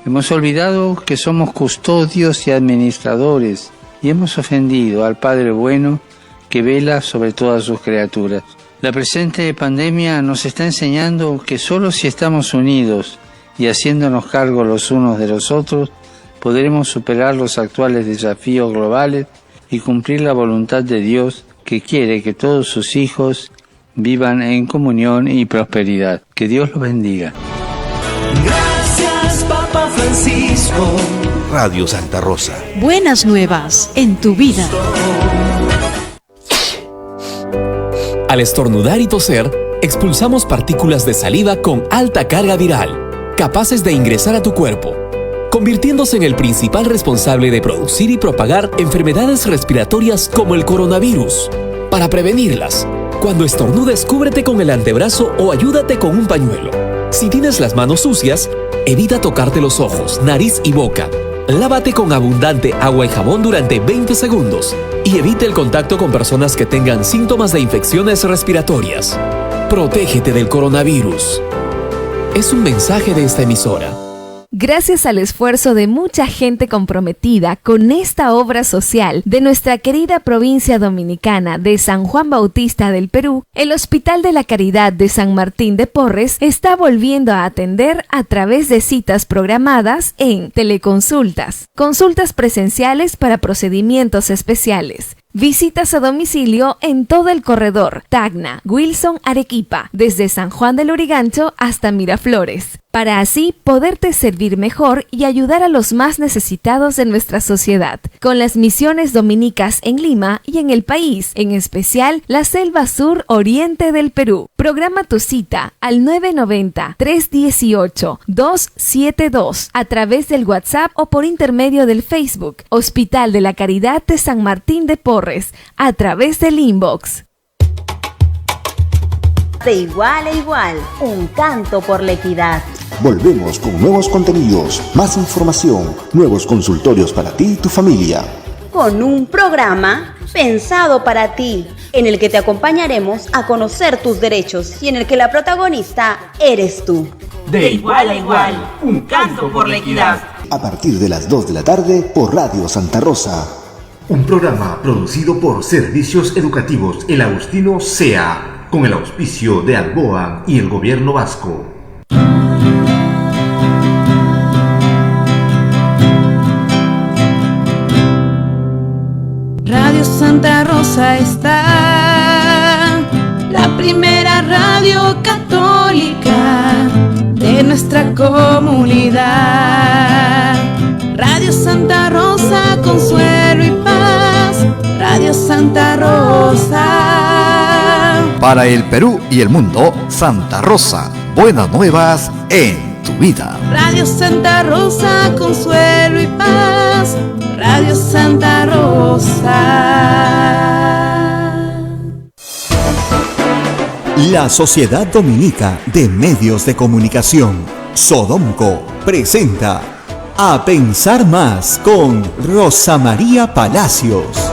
Hemos olvidado que somos custodios y administradores y hemos ofendido al Padre bueno que vela sobre todas sus criaturas. La presente pandemia nos está enseñando que solo si estamos unidos y haciéndonos cargo los unos de los otros, podremos superar los actuales desafíos globales y cumplir la voluntad de Dios, que quiere que todos sus hijos vivan en comunión y prosperidad. Que Dios los bendiga. Gracias, Papa Francisco. Radio Santa Rosa. Buenas nuevas en tu vida. Al estornudar y toser, expulsamos partículas de saliva con alta carga viral, capaces de ingresar a tu cuerpo, convirtiéndose en el principal responsable de producir y propagar enfermedades respiratorias como el coronavirus. Para prevenirlas, cuando estornudes, cúbrete con el antebrazo o ayúdate con un pañuelo. Si tienes las manos sucias, evita tocarte los ojos, nariz y boca. Lávate con abundante agua y jabón durante 20 segundos y evita el contacto con personas que tengan síntomas de infecciones respiratorias. Protégete del coronavirus. Es un mensaje de esta emisora. Gracias al esfuerzo de mucha gente comprometida con esta obra social de nuestra querida provincia dominicana de San Juan Bautista del Perú, el Hospital de la Caridad de San Martín de Porres está volviendo a atender a través de citas programadas en teleconsultas, consultas presenciales para procedimientos especiales, visitas a domicilio en todo el corredor Tacna, Wilson, Arequipa, desde San Juan del Lurigancho hasta Miraflores, para así poderte servir mejor y ayudar a los más necesitados de nuestra sociedad, con las misiones dominicas en Lima y en el país, en especial la selva sur oriente del Perú. Programa tu cita al 990-318-272 a través del WhatsApp o por intermedio del Facebook Hospital de la Caridad de San Martín de Porres, a través del inbox. De igual a igual, un canto por la equidad. Volvemos con nuevos contenidos, más información, nuevos consultorios para ti y tu familia. Con un programa pensado para ti, en el que te acompañaremos a conocer tus derechos y en el que la protagonista eres tú. De igual a igual, un canto por la equidad. A partir de las 2 de la tarde por Radio Santa Rosa. Un programa producido por Servicios Educativos El Agustino SEA, con el auspicio de Alboa y el Gobierno Vasco. Radio Santa Rosa está, la primera radio católica de nuestra comunidad. Radio Santa Rosa, consuelo y paz. Radio Santa Rosa. Para el Perú y el mundo, Santa Rosa. Buenas nuevas en tu vida. Radio Santa Rosa, consuelo y paz. Radio Santa Rosa. La Sociedad Dominica de Medios de Comunicación, Sodomco, presenta A Pensar Más con Rosa María Palacios.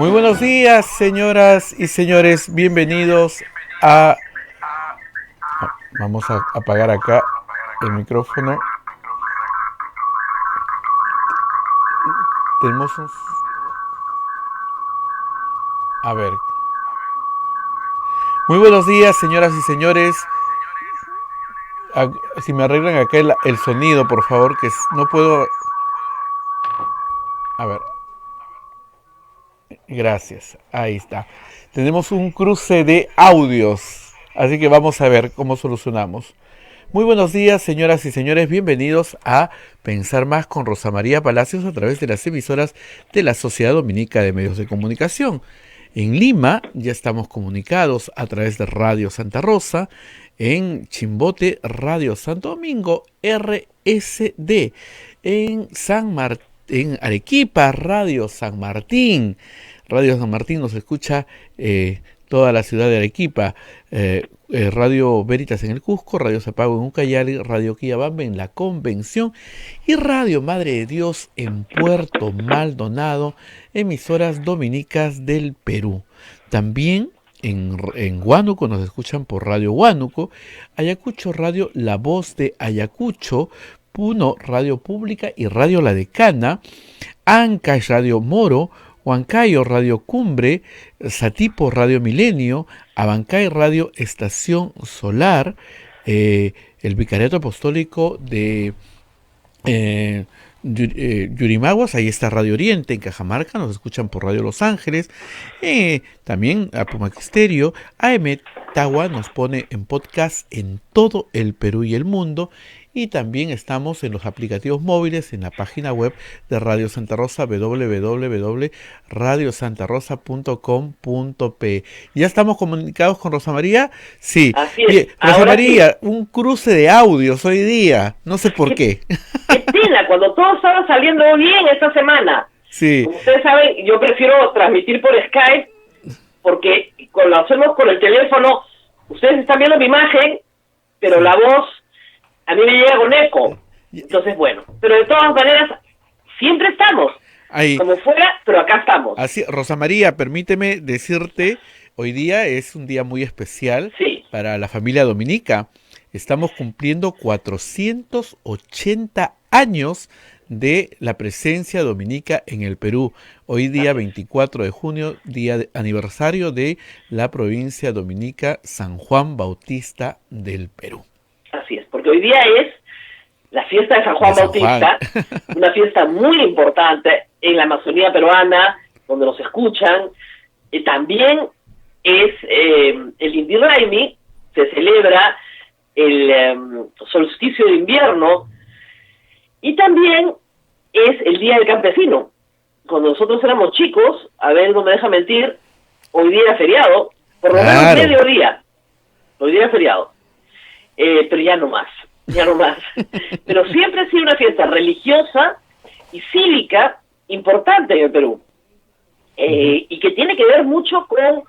Muy buenos días, señoras y señores, bienvenidos a... Vamos a apagar acá el micrófono. Tenemos un... A ver. Muy buenos días, señoras y señores. Si me arreglan acá el sonido, por favor, que no puedo... A ver. Gracias, ahí está. Tenemos un cruce de audios, así que vamos a ver cómo solucionamos. Muy buenos días, señoras y señores, bienvenidos a Pensar Más con Rosa María Palacios a través de las emisoras de la Sociedad Dominica de Medios de Comunicación. En Lima ya estamos comunicados a través de Radio Santa Rosa, en Chimbote, Radio Santo Domingo, RSD, en Arequipa, Radio San Martín. Radio San Martín nos escucha toda la ciudad de Arequipa, Radio Veritas en el Cusco, Radio Zapago en Ucayali, Radio Quillabamba en La Convención y Radio Madre de Dios en Puerto Maldonado, emisoras dominicas del Perú. También en Huánuco nos escuchan por Radio Huánuco, Ayacucho Radio La Voz de Ayacucho, Puno Radio Pública y Radio La Decana, Ancash Radio Moro, Huancayo Radio Cumbre, Satipo Radio Milenio, Abancay Radio Estación Solar, el Vicariato Apostólico de Yurimaguas, ahí está Radio Oriente, en Cajamarca nos escuchan por Radio Los Ángeles, también a Pumaxisterio, AM Tagua nos pone en podcast en todo el Perú y el mundo. Y también estamos en los aplicativos móviles en la página web de Radio Santa Rosa, www.radiosantarosa.com.pe. ¿Ya estamos comunicados con Rosa María? Sí. Así es. Bien, Rosa María, sí. Un cruce de audios hoy día, no sé por qué. Qué pena, cuando todo estaba saliendo bien esta semana. Sí. Como ustedes saben, yo prefiero transmitir por Skype, porque cuando lo hacemos con el teléfono, ustedes están viendo mi imagen, pero la voz... a mí me llega con eco. Entonces, bueno, pero de todas maneras, siempre estamos. Ahí. Como fuera, pero acá estamos. Así, Rosa María, permíteme decirte, hoy día es un día muy especial para la familia dominica. Estamos cumpliendo 480 años de la presencia dominica en el Perú. Hoy día 24 de junio, día de aniversario de la provincia dominica San Juan Bautista del Perú. Así es, porque hoy día es la fiesta de San Juan Bautista, una fiesta muy importante en la Amazonía peruana, donde nos escuchan. También es el Inti Raymi, se celebra el solsticio de invierno, y también es el Día del Campesino. Cuando nosotros éramos chicos, a ver, no me deja mentir, hoy día era feriado, por lo menos mediodía, hoy día era feriado. Pero ya no más. Pero siempre ha sido una fiesta religiosa y cívica importante en el Perú, y que tiene que ver mucho con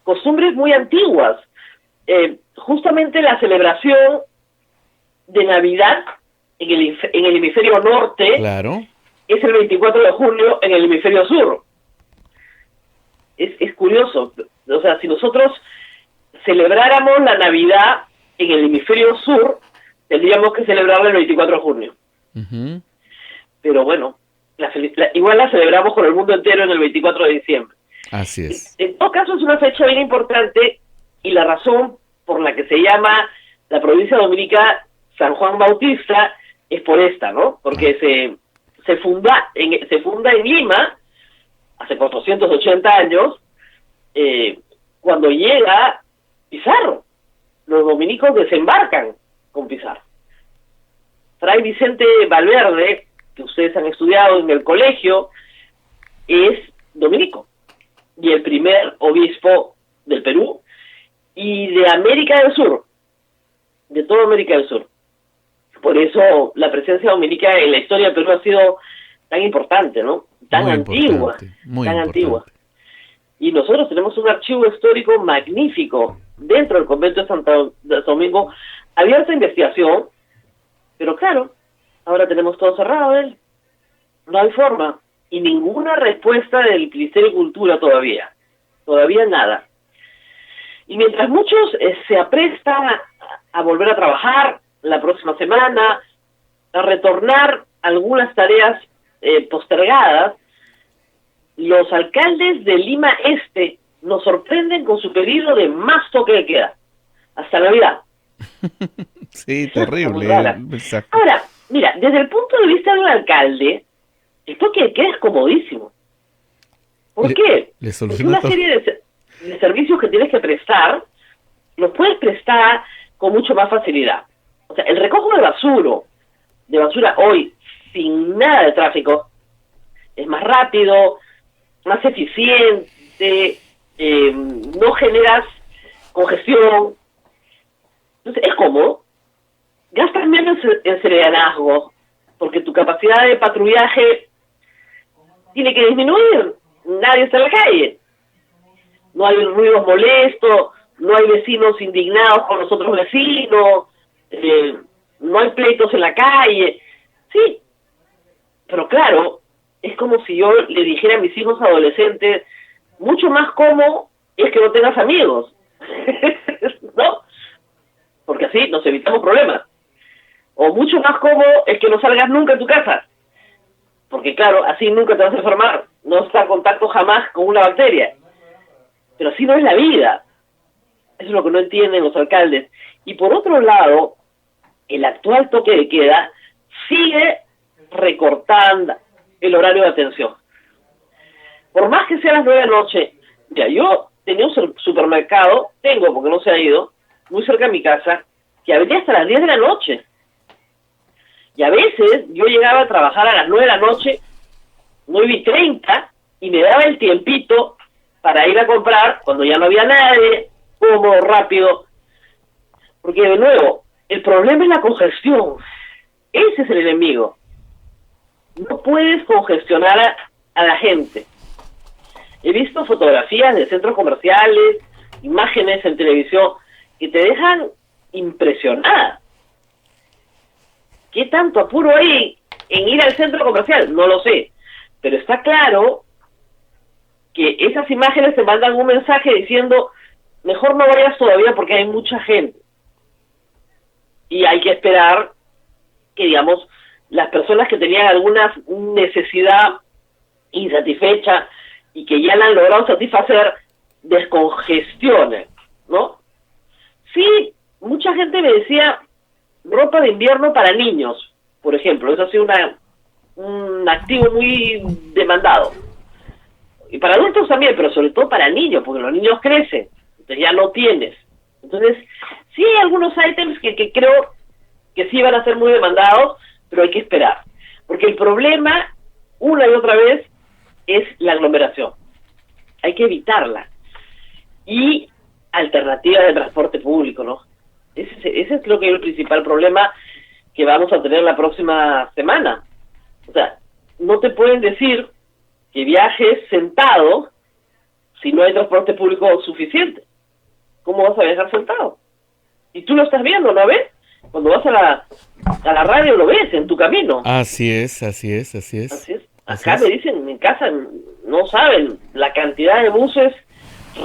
costumbres muy antiguas. Justamente la celebración de Navidad en el hemisferio norte es el 24 de junio en el hemisferio sur. Es curioso, o sea, si nosotros celebráramos la Navidad en el hemisferio sur, tendríamos que celebrarla el 24 de junio. Pero bueno, igual la celebramos con el mundo entero en el 24 de diciembre. Así es. En todo caso, es una fecha bien importante, y la razón por la que se llama la provincia dominica San Juan Bautista es por esta, ¿no? Porque se funda en Lima hace 480 años, cuando llega Pizarro. Los dominicos desembarcan con Pizarro. Fray Vicente Valverde, que ustedes han estudiado en el colegio, es dominico y el primer obispo del Perú y de América del Sur, de toda América del Sur. Por eso la presencia dominica en la historia del Perú ha sido tan importante, ¿no? Tan antigua. Y nosotros tenemos un archivo histórico magnífico dentro del convento de Santo Domingo, abierto a investigación, pero claro, ahora tenemos todo cerrado, no hay forma. y ninguna respuesta del Ministerio de Cultura todavía nada. Y mientras muchos se aprestan a volver a trabajar la próxima semana, a retornar algunas tareas postergadas, los alcaldes de Lima Este nos sorprenden con su pedido de más toque de queda, hasta Navidad. Sí, terrible. Exacto. Ahora, mira, desde el punto de vista del alcalde, el toque de queda es comodísimo. ¿Por qué? Porque una serie de servicios que tienes que prestar, los puedes prestar con mucho más facilidad. O sea, el recojo de basura hoy, sin nada de tráfico, es más rápido, más eficiente, no generas congestión, entonces es cómodo, gastas menos en serenazgo, porque tu capacidad de patrullaje tiene que disminuir, nadie está en la calle, no hay ruidos molestos, no hay vecinos indignados con los otros vecinos, no hay pleitos en la calle, sí, pero claro, es como si yo le dijera a mis hijos adolescentes, mucho más cómodo es que no tengas amigos, ¿no? Porque así nos evitamos problemas. O mucho más cómodo es que no salgas nunca de tu casa, porque claro, así nunca te vas a enfermar, no estás en contacto jamás con una bacteria. Pero así no es la vida. Eso es lo que no entienden los alcaldes. Y por otro lado, el actual toque de queda sigue recortando el horario de atención. Por más que sea a las 9 de la noche, ya yo tenía un supermercado, porque no se ha ido, muy cerca de mi casa, que abría hasta las 10 de la noche. Y a veces yo llegaba a trabajar a las 9 de la noche, 9:30, y me daba el tiempito para ir a comprar cuando ya no había nadie, cómodo, rápido. Porque de nuevo, el problema es la congestión. Ese es el enemigo. No puedes congestionar a la gente. He visto fotografías de centros comerciales, imágenes en televisión, que te dejan impresionada. ¿Qué tanto apuro hay en ir al centro comercial? No lo sé. Pero está claro que esas imágenes te mandan un mensaje diciendo, mejor no vayas todavía porque hay mucha gente. Y hay que esperar que, digamos, las personas que tenían alguna necesidad insatisfecha y que ya la han logrado satisfacer, descongestionen, ¿no? Sí, mucha gente me decía ropa de invierno para niños, por ejemplo. Eso ha sido un activo muy demandado. Y para adultos también, pero sobre todo para niños, porque los niños crecen, entonces ya no tienes. Entonces, sí hay algunos ítems que creo que sí van a ser muy demandados, pero hay que esperar. Porque el problema, una y otra vez, es la aglomeración. Hay que evitarla. Y alternativas de transporte público, ¿no? Ese es creo que el principal problema que vamos a tener la próxima semana. O sea, no te pueden decir que viajes sentado si no hay transporte público suficiente. ¿Cómo vas a viajar sentado? Y tú lo estás viendo, ¿no ves? Cuando vas a la radio lo ves en tu camino. Así es. Acá me dicen en casa, no saben la cantidad de buses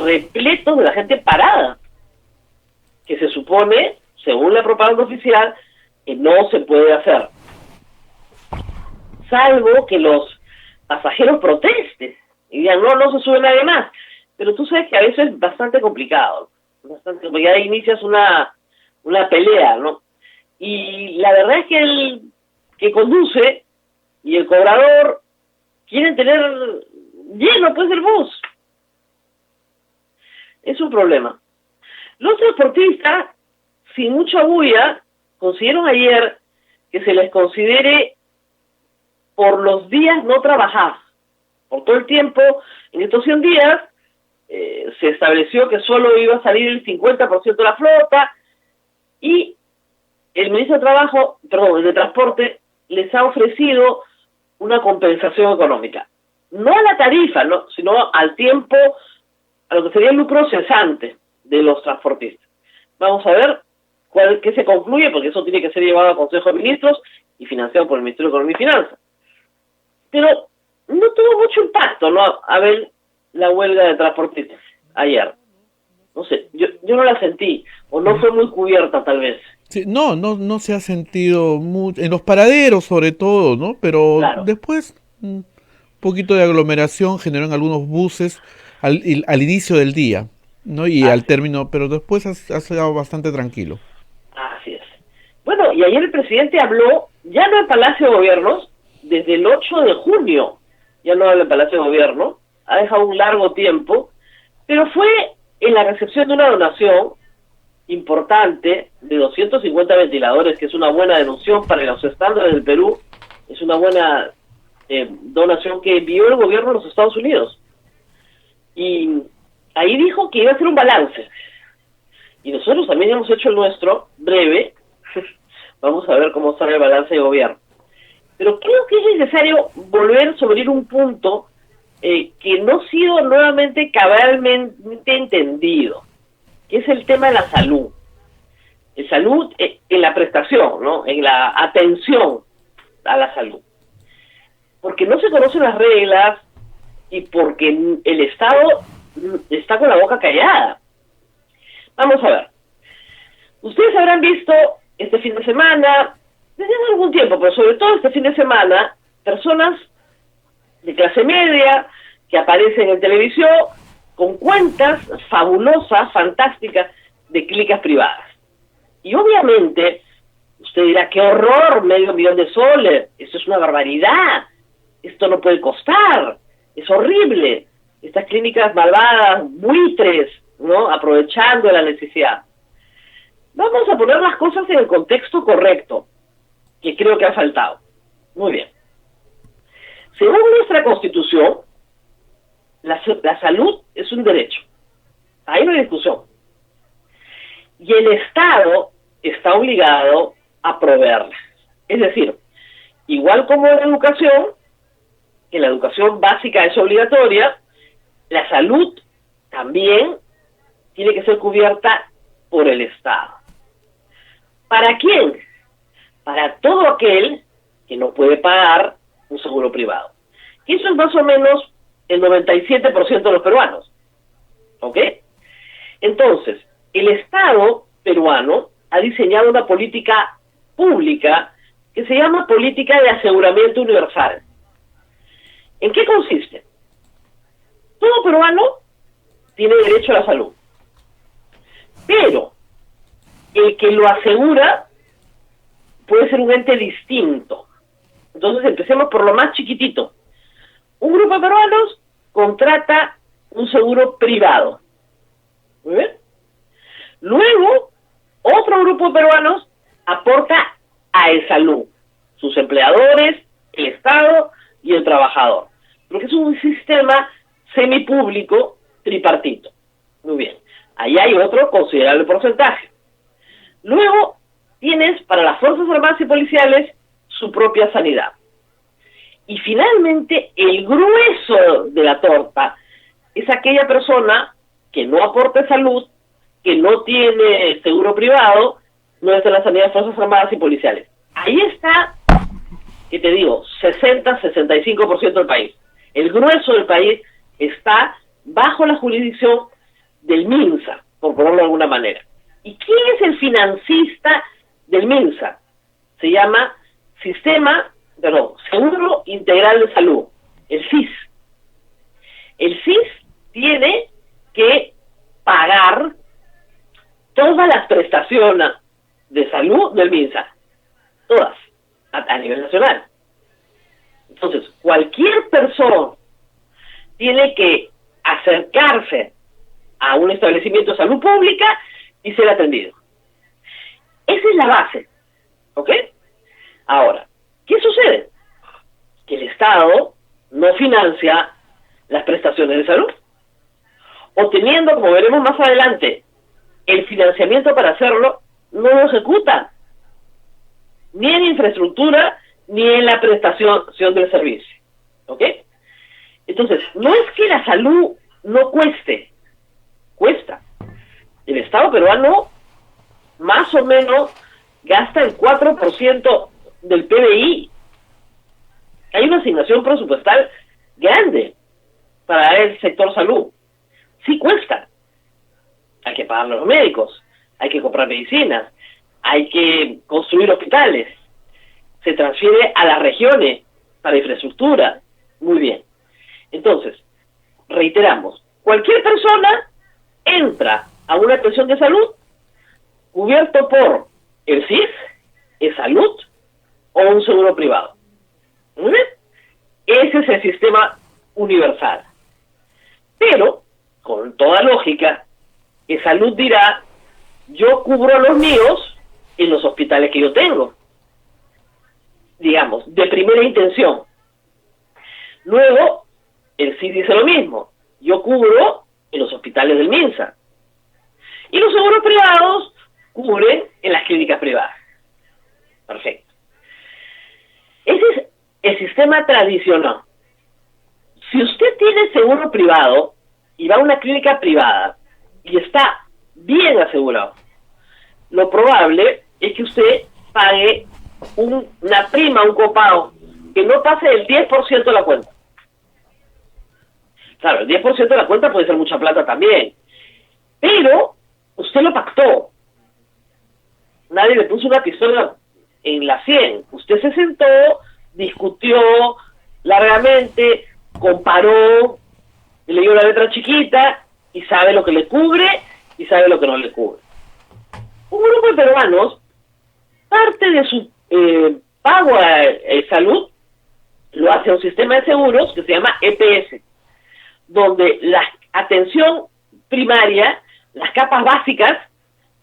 repletos de la gente parada, que se supone, según la propaganda oficial, que no se puede hacer. Salvo que los pasajeros protesten y digan, no se sube nadie más. Pero tú sabes que a veces es bastante complicado, porque ahí inicias una pelea, ¿no? Y la verdad es que el que conduce y el cobrador quieren tener lleno pues el bus. Es un problema. Los transportistas, sin mucha bulla, consiguieron ayer que se les considere por los días no trabajados. Por todo el tiempo, en estos 100 días, se estableció que solo iba a salir el 50% de la flota, y el ministro de Transporte les ha ofrecido una compensación económica. No a la tarifa, ¿no?, sino al tiempo, a lo que sería el lucro cesante de los transportistas. Vamos a ver qué se concluye, porque eso tiene que ser llevado al Consejo de Ministros y financiado por el Ministerio de Economía y Finanzas. Pero no tuvo mucho impacto, ¿no? A ver, la huelga de transportistas ayer. No sé, yo no la sentí, o no fue muy cubierta tal vez. Sí, no se ha sentido mucho, en los paraderos sobre todo, ¿no? Pero claro, después un poquito de aglomeración generó en algunos buses al inicio del día, ¿no? Y al término, pero después ha sido bastante tranquilo. Así es. Bueno, y ayer el presidente habló, ya no en Palacio de Gobiernos, desde el 8 de junio, ya no habla en Palacio de Gobierno, ha dejado un largo tiempo, pero fue en la recepción de una donación importante de 250 ventiladores, que es una buena denuncia para los estándares del Perú, es una buena donación que envió el gobierno de los Estados Unidos. Y ahí dijo que iba a hacer un balance. Y nosotros también hemos hecho el nuestro, breve. Vamos a ver cómo sale el balance de gobierno. Pero creo que es necesario volver sobre un punto que no ha sido nuevamente cabalmente entendido, que es el tema de la salud. La salud en la prestación, ¿no? En la atención a la salud. Porque no se conocen las reglas y porque el Estado está con la boca callada. Vamos a ver. Ustedes habrán visto este fin de semana, desde hace algún tiempo, pero sobre todo este fin de semana, personas de clase media que aparecen en televisión con cuentas fabulosas, fantásticas, de clínicas privadas. Y obviamente, usted dirá, ¡qué horror! $500,000 de soles, eso es una barbaridad, esto no puede costar, es horrible. Estas clínicas malvadas, buitres, ¿no? Aprovechando la necesidad. Vamos a poner las cosas en el contexto correcto, que creo que ha faltado. Muy bien. Según nuestra Constitución, la salud es un derecho. Ahí no hay discusión. Y el Estado está obligado a proveerla. Es decir, igual como en la educación, que la educación básica es obligatoria, la salud también tiene que ser cubierta por el Estado. ¿Para quién? Para todo aquel que no puede pagar un seguro privado. Y eso es más o menos el 97% de los peruanos. ¿Ok? Entonces, el Estado peruano ha diseñado una política pública que se llama Política de Aseguramiento Universal. ¿En qué consiste? Todo peruano tiene derecho a la salud. Pero el que lo asegura puede ser un ente distinto. Entonces empecemos por lo más chiquitito. Un grupo de peruanos contrata un seguro privado. ¿Muy bien? Luego, otro grupo de peruanos aporta a E-Salud, sus empleadores, el Estado y el trabajador. Porque es un sistema semipúblico tripartito. Muy bien. Ahí hay otro considerable porcentaje. Luego, tienes para las Fuerzas Armadas y Policiales su propia sanidad. Y finalmente, el grueso de la torta es aquella persona que no aporta salud, que no tiene seguro privado, no es de la sanidad de Fuerzas Armadas y Policiales. Ahí está, que te digo, 60-65% del país. El grueso del país está bajo la jurisdicción del MINSA, por ponerlo de alguna manera. ¿Y quién es el financista del MINSA? Se llama Seguro Integral de Salud, el SIS. El SIS tiene que pagar todas las prestaciones de salud del MINSA, todas, a nivel nacional. Entonces, cualquier persona tiene que acercarse a un establecimiento de salud pública y ser atendido. Esa es la base, ¿ok? Ahora, ¿qué sucede? Que el Estado no financia las prestaciones de salud. O teniendo, como veremos más adelante, el financiamiento para hacerlo, no lo ejecuta. Ni en infraestructura, ni en la prestación del servicio. ¿Ok? Entonces, no es que la salud no cueste. Cuesta. El Estado peruano más o menos gasta el 4% del PBI. Hay una asignación presupuestal grande para el sector salud. Sí cuesta. Hay que pagarle a los médicos, hay que comprar medicinas, hay que construir hospitales, se transfiere a las regiones para infraestructura. Muy bien. Entonces, reiteramos, cualquier persona entra a una atención de salud cubierto por el CIF, salud o un seguro privado. ¿Muy bien? Ese es el sistema universal. Pero, con toda lógica, salud dirá, yo cubro a los míos en los hospitales que yo tengo. Digamos, de primera intención. Luego, el CIF dice lo mismo, yo cubro en los hospitales del MINSA. Y los seguros privados cubren en las clínicas privadas. Perfecto. Ese es el sistema tradicional. Si usted tiene seguro privado y va a una clínica privada y está bien asegurado, lo probable es que usted pague una prima, un copago, que no pase del 10% de la cuenta. Claro, el 10% de la cuenta puede ser mucha plata también, pero usted lo pactó. Nadie le puso una pistola en la 100. Usted se sentó, discutió largamente, comparó, leyó la letra chiquita y sabe lo que le cubre y sabe lo que no le cubre. Un grupo de peruanos, parte de su pago a salud lo hace a un sistema de seguros que se llama EPS, donde la atención primaria, las capas básicas,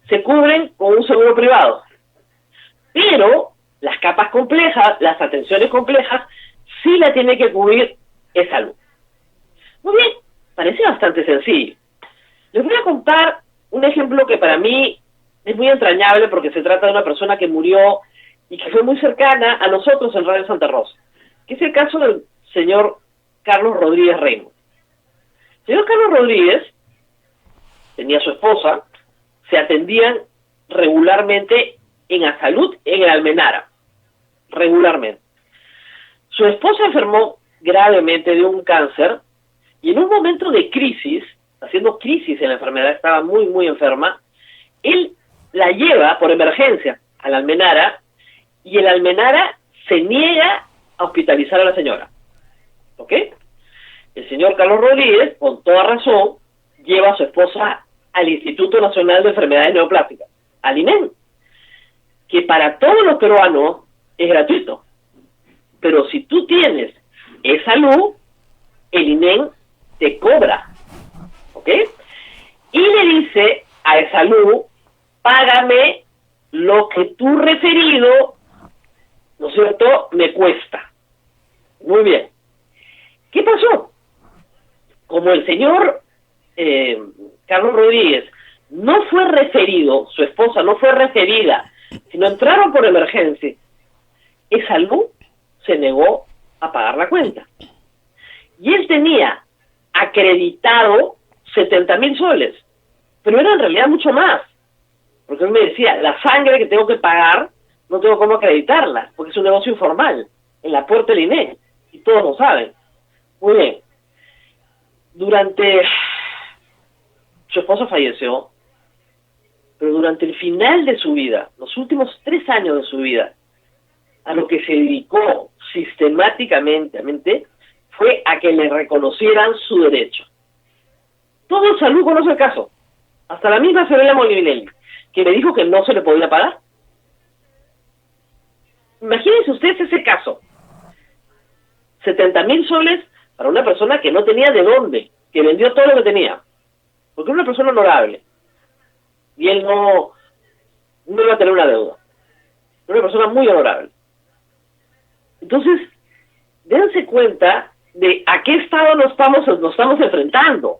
se cubren con un seguro privado. Pero las capas complejas, las atenciones complejas, sí la tiene que cubrir salud. Muy bien, parece bastante sencillo. Les voy a contar un ejemplo que para mí es muy entrañable porque se trata de una persona que murió y que fue muy cercana a nosotros en Radio Santa Rosa, que es el caso del señor Carlos Rodríguez Reymo. El señor Carlos Rodríguez tenía a su esposa, se atendían regularmente en Asalud, en el Almenara, regularmente. Su esposa enfermó gravemente de un cáncer y en un momento de crisis, haciendo crisis en la enfermedad, estaba muy, muy enferma, él la lleva por emergencia al Almenara y el Almenara se niega a hospitalizar a la señora. ¿Ok? El señor Carlos Rodríguez, con toda razón, lleva a su esposa al Instituto Nacional de Enfermedades Neoplásicas, al INEN, que para todos los peruanos es gratuito. Pero si tú tienes salud, el INEN te cobra. ¿Ok? Y le dice a salud, págame lo que tu referido, ¿no es cierto?, me cuesta. Muy bien. ¿Qué pasó? Como el señor Carlos Rodríguez no fue referido, su esposa no fue referida, sino entraron por emergencia, salud se negó a pagar la cuenta. Y él tenía acreditado 70.000 soles, pero era en realidad mucho más, porque él me decía, la sangre que tengo que pagar, no tengo cómo acreditarla, porque es un negocio informal, en la puerta del INE, y todos lo saben. Muy bien. Su esposa falleció, pero durante el final de su vida, los últimos 3 años de su vida, a lo que se dedicó sistemáticamente fue a que le reconocieran su derecho. Todo el salud conoce el caso, hasta la misma Fiorella Molinelli, que le dijo que no se le podía pagar. Imagínense ustedes ese caso, 70.000 soles para una persona que no tenía de dónde, que vendió todo lo que tenía, porque era una persona honorable, y él no iba a tener una deuda, era una persona muy honorable. Entonces, dense cuenta de a qué estado nos estamos enfrentando.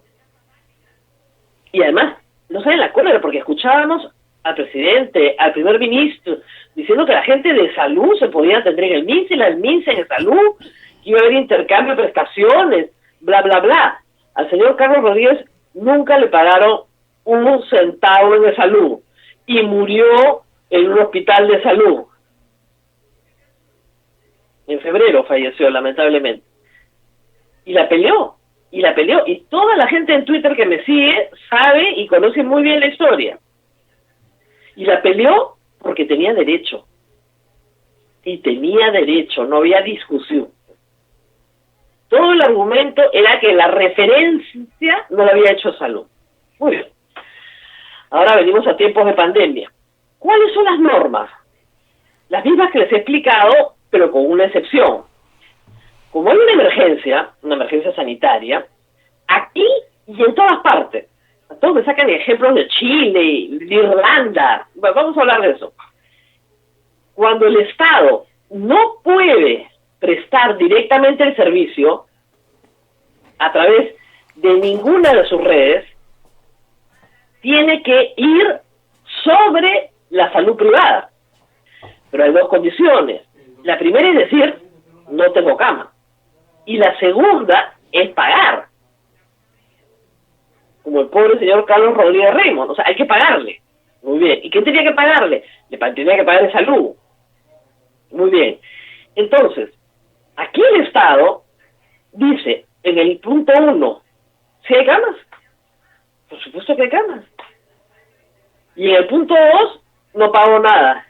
Y además, no saben la cólera, porque escuchábamos al presidente, al primer ministro, diciendo que la gente de salud se podía atender en el MINSA y el MINSA en salud, que iba a haber intercambio de prestaciones, bla, bla, bla. Al señor Carlos Rodríguez nunca le pagaron un centavo en salud y murió en un hospital de salud. En febrero falleció, lamentablemente. y la peleó. Y toda la gente en Twitter que me sigue sabe y conoce muy bien la historia. Y la peleó porque tenía derecho. Y tenía derecho, no había discusión. Todo el argumento era que la referencia no la había hecho Salud. Muy bien. Ahora venimos a tiempos de pandemia. ¿Cuáles son las normas? Las mismas que les he explicado, pero con una excepción. Como hay una emergencia sanitaria, aquí y en todas partes. Todos me sacan ejemplos de Chile, de Irlanda. Bueno, vamos a hablar de eso. Cuando el Estado no puede prestar directamente el servicio a través de ninguna de sus redes, tiene que ir sobre la salud privada. Pero hay dos condiciones. La primera es decir, no tengo cama. Y la segunda es pagar. Como el pobre señor Carlos Rodríguez Raymond. O sea, hay que pagarle. Muy bien. ¿Y quién tenía que pagarle? Le tenía que pagar de salud. Muy bien. Entonces, aquí el Estado dice, en el punto 1, ¿sí hay camas? Por supuesto que hay camas. Y en el punto 2, no pago nada.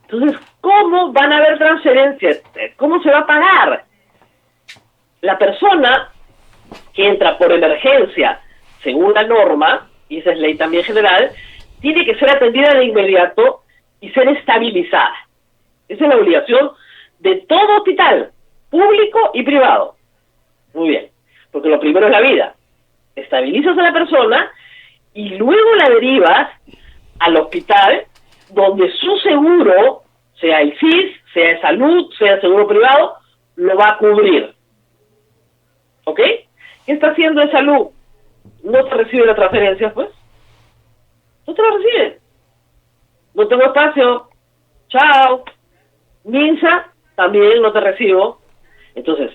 Entonces, ¿cómo van a haber transferencias? ¿Cómo se va a pagar? La persona que entra por emergencia, según la norma, y esa es ley también general, tiene que ser atendida de inmediato y ser estabilizada. Esa es la obligación de todo hospital, público y privado. Muy bien, porque lo primero es la vida. Estabilizas a la persona y luego la derivas al hospital donde su seguro, sea el SIS, sea de salud, sea de seguro privado, lo va a cubrir. ¿Ok? ¿Qué está haciendo de salud? ¿No te recibe la transferencia, pues? No te la recibe. No tengo espacio. Chao. MINSA, también no te recibo. Entonces,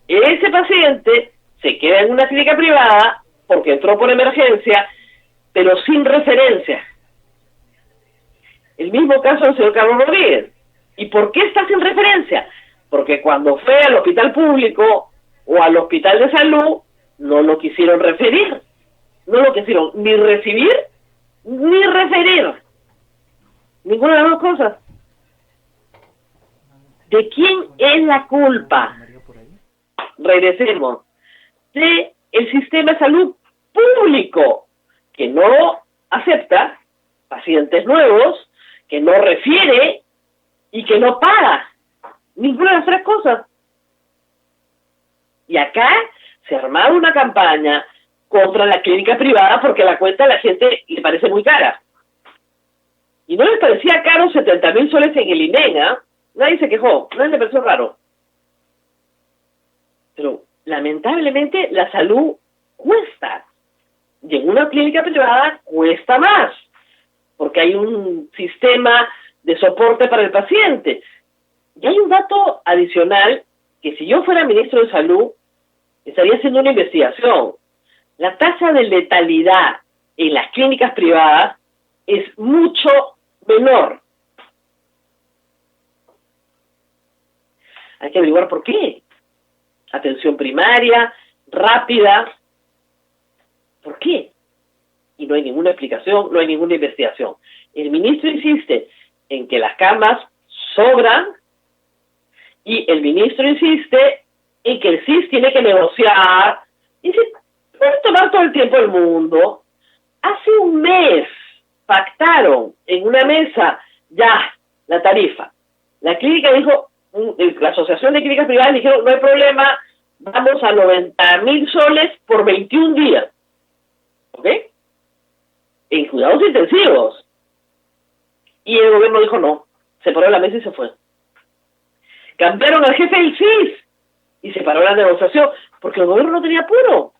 ese paciente se queda en una clínica privada porque entró por emergencia, pero sin referencia. El mismo caso del señor Carlos Rodríguez. ¿Y por qué está sin referencia? Porque cuando fue al hospital público o al hospital de salud, no lo quisieron referir. No lo quisieron ni recibir ni referir. Ninguna de las dos cosas. ¿De quién es la culpa? Regresemos. De el sistema de salud público, que no acepta pacientes nuevos, que no refiere y que no paga. Ninguna de las tres cosas. Y acá se ha armado una campaña contra la clínica privada porque la cuenta a la gente le parece muy cara. Y no les parecía caro 70.000 soles en el INEN, ¿eh? Nadie se quejó, nadie le pareció raro. Pero lamentablemente la salud cuesta. Y en una clínica privada cuesta más, porque hay un sistema de soporte para el paciente. Y hay un dato adicional que si yo fuera ministro de Salud, estaría haciendo una investigación. La tasa de letalidad en las clínicas privadas es mucho menor. Hay que averiguar por qué. Atención primaria, rápida. ¿Por qué? Y no hay ninguna explicación, no hay ninguna investigación. El ministro insiste en que las camas sobran y el ministro insiste en que el SIS tiene que negociar. Y se puede tomar todo el tiempo del mundo. Hace un mes pactaron en una mesa ya la tarifa. La clínica dijo, la Asociación de Clínicas Privadas dijeron, no hay problema, vamos a 90.000 soles por 21 días. ¿Ok? En cuidados intensivos. Y el gobierno dijo no, se paró la mesa y se fue. Cambiaron al jefe del SIS y se paró la negociación, porque el gobierno no tenía apuro,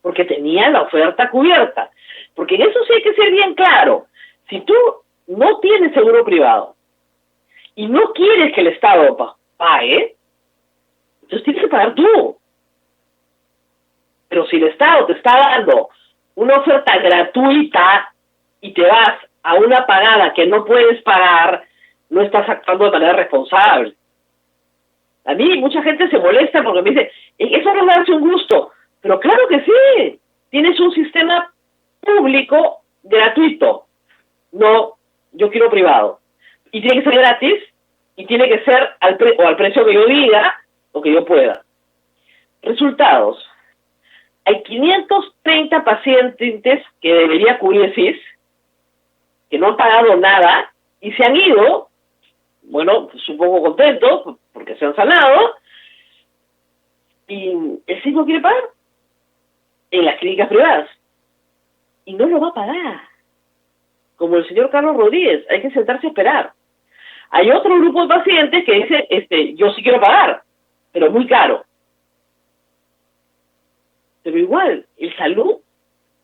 porque tenía la oferta cubierta. Porque en eso sí hay que ser bien claro. Si tú no tienes seguro privado y no quieres que el Estado pague, entonces tienes que pagar tú. Pero si el Estado te está dando una oferta gratuita y te vas a una pagada que no puedes pagar, no estás actuando de manera responsable. A mí mucha gente se molesta porque me dice, eso no es darse un gusto. Pero claro que sí. Tienes un sistema público gratuito. No, yo quiero privado. Y tiene que ser gratis y tiene que ser al precio que yo diga o que yo pueda. Resultados. Hay 530 pacientes que debería cubrir el SIS, que no han pagado nada y se han ido, bueno, supongo contentos porque se han sanado, y el SIS no quiere pagar en las clínicas privadas. Y no lo va a pagar. Como el señor Carlos Rodríguez, hay que sentarse a esperar. Hay otro grupo de pacientes que dice, yo sí quiero pagar, pero muy caro. Pero igual, el salud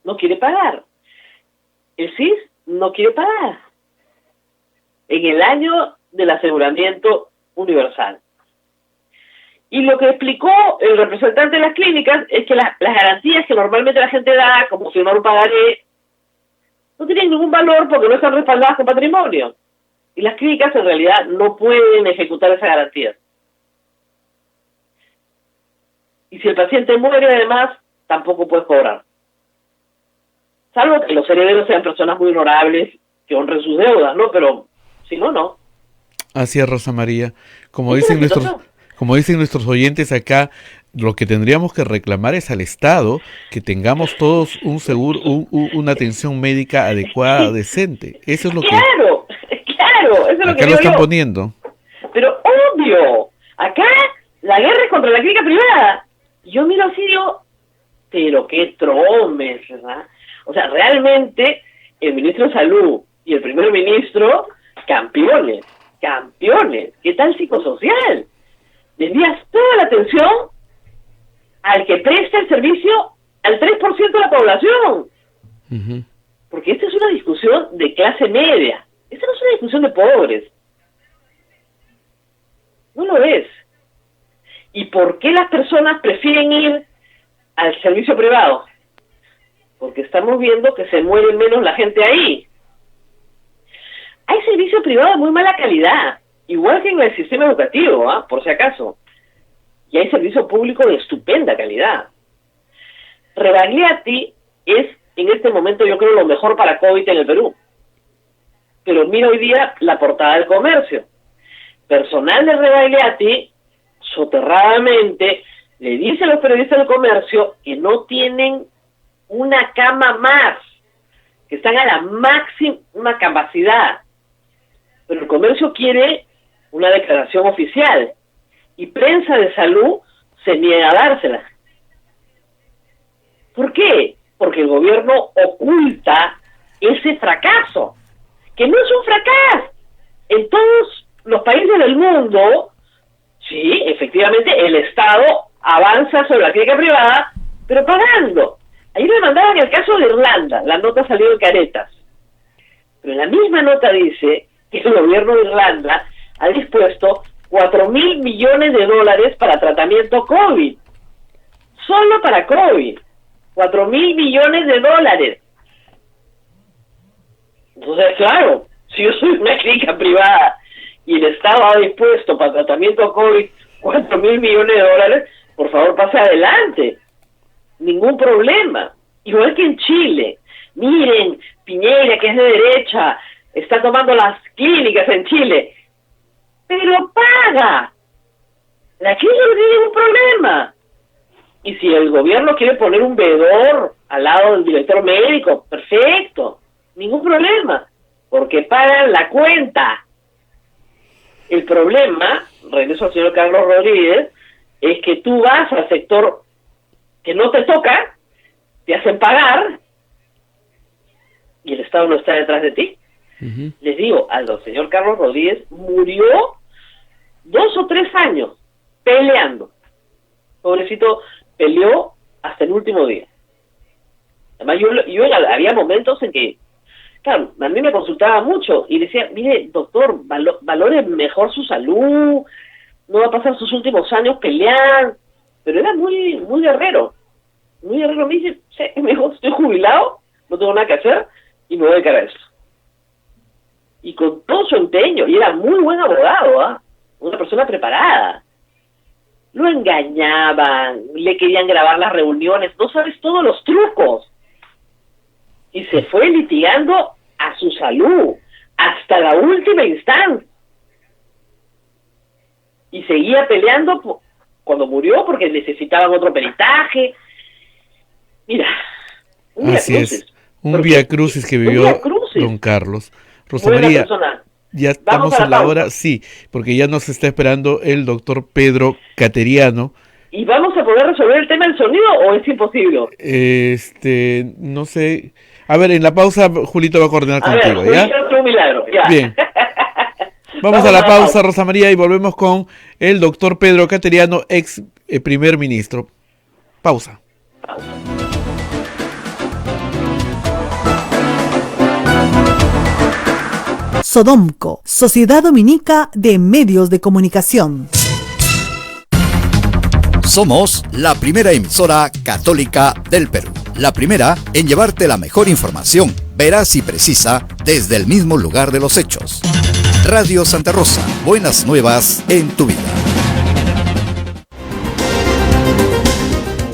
no quiere pagar. El SIS no quiere pagar. En el año del aseguramiento universal. Y lo que explicó el representante de las clínicas es que las garantías que normalmente la gente da, como firmar un pagaré, no tienen ningún valor porque no están respaldadas con patrimonio. Y las clínicas en realidad no pueden ejecutar esas garantías. Y si el paciente muere además, tampoco puedes cobrar. Salvo que los herederos sean personas muy honorables que honren sus deudas, ¿no? Pero si no, no. Así es, Rosa María. Como dicen nuestros oyentes acá, lo que tendríamos que reclamar es al Estado que tengamos todos un seguro, una atención médica adecuada, decente. Eso es lo claro, eso es lo que acá lo están poniendo. Pero obvio, acá la guerra es contra la clínica privada. Yo miro así y digo, pero qué tromes, ¿verdad? O sea, realmente el ministro de Salud y el primer ministro, campeones. ¿Qué tal psicosocial? Desvías toda la atención al que presta el servicio al 3% de la población. Uh-huh. Porque esta es una discusión de clase media. Esta no es una discusión de pobres. No lo es. ¿Y por qué las personas prefieren ir al servicio privado? Porque estamos viendo que se muere menos la gente ahí. Hay servicio privado de muy mala calidad, igual que en el sistema educativo, por si acaso. Y hay servicio público de estupenda calidad. Rebagliati es, en este momento, yo creo, lo mejor para COVID en el Perú. Pero mira hoy día la portada del Comercio. Personal de Rebagliati, soterradamente, le dice a los periodistas del Comercio que no tienen una cama más, que están a la máxima capacidad. Pero el Comercio quiere una declaración oficial y Prensa de Salud se niega a dársela. ¿Por qué? Porque el gobierno oculta ese fracaso, que no es un fracaso. En todos los países del mundo, sí, efectivamente, el Estado avanza sobre la clínica privada, pero pagando. Ahí me mandaban el caso de Irlanda, la nota salió en Caretas. Pero la misma nota dice que el gobierno de Irlanda ha dispuesto $4.000 millones para tratamiento COVID. Solo para COVID. $4.000 millones. Entonces, claro, si yo soy una clínica privada y el Estado ha dispuesto para tratamiento COVID $4.000 millones, por favor pase adelante. Ningún problema. Igual que en Chile. Miren, Piñera, que es de derecha, está tomando las clínicas en Chile. Pero paga. La clínica no tiene ningún problema. Y si el gobierno quiere poner un veedor al lado del director médico, perfecto. Ningún problema. Porque pagan la cuenta. El problema, regreso al señor Carlos Rodríguez, es que tú vas al sector que no te toca, te hacen pagar y el Estado no está detrás de ti. Uh-huh. Les digo, al señor Carlos Rodríguez murió 2 o 3 años peleando. Pobrecito, peleó hasta el último día. Además, yo había momentos en que, claro, a mí me consultaba mucho y decía, mire, doctor, valore mejor su salud, no va a pasar sus últimos años peleando. Pero era muy guerrero. Muy guerrero. Me dice, me dijo, estoy jubilado, no tengo nada que hacer y me voy a dedicar a esto. Y con todo su empeño, y era muy buen abogado, una persona preparada. lo engañaban, le querían grabar las reuniones, no sabes todos los trucos. Y se fue litigando a su salud, hasta la última instancia. Y seguía peleando cuando murió porque necesitaban otro peritaje. Mira, así es, un vía crucis que vivió don Carlos. Rosa María, ya estamos en la hora, sí, porque ya nos está esperando el doctor Pedro Cateriano. ¿Y vamos a poder resolver el tema del sonido o es imposible? No sé. A ver, en la pausa Julito va a coordinar contigo, ¿ya? Un milagro, ya. Bien. Vamos a la pausa, Rosa María, y volvemos con el doctor Pedro Cateriano, ex primer ministro. Pausa. Sodomco, Sociedad Dominica de Medios de Comunicación. Somos la primera emisora católica del Perú. La primera en llevarte la mejor información, veraz y precisa, desde el mismo lugar de los hechos. Radio Santa Rosa, buenas nuevas en tu vida.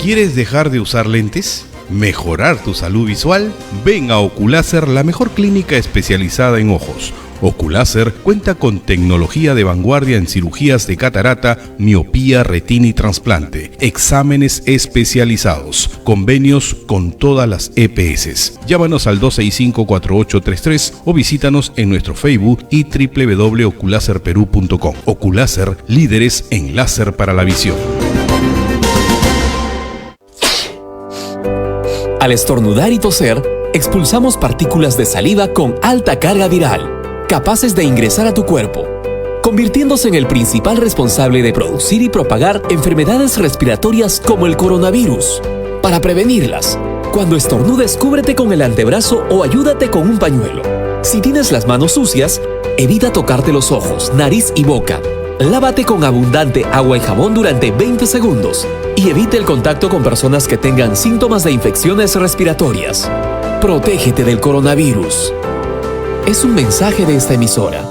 ¿Quieres dejar de usar lentes? ¿Mejorar tu salud visual? Ven a Oculáser, la mejor clínica especializada en ojos. Oculáser cuenta con tecnología de vanguardia en cirugías de catarata, miopía, retina y trasplante, exámenes especializados, convenios con todas las EPS. Llámanos al 265-4833 o visítanos en nuestro Facebook y www.oculaserperú.com. Oculáser, líderes en láser para la visión. Al estornudar y toser, expulsamos partículas de saliva con alta carga viral, capaces de ingresar a tu cuerpo, convirtiéndose en el principal responsable de producir y propagar enfermedades respiratorias como el coronavirus. Para prevenirlas, cuando estornudes, cúbrete con el antebrazo o ayúdate con un pañuelo. Si tienes las manos sucias, evita tocarte los ojos, nariz y boca. Lávate con abundante agua y jabón durante 20 segundos y evite el contacto con personas que tengan síntomas de infecciones respiratorias. Protégete del coronavirus. Es un mensaje de esta emisora.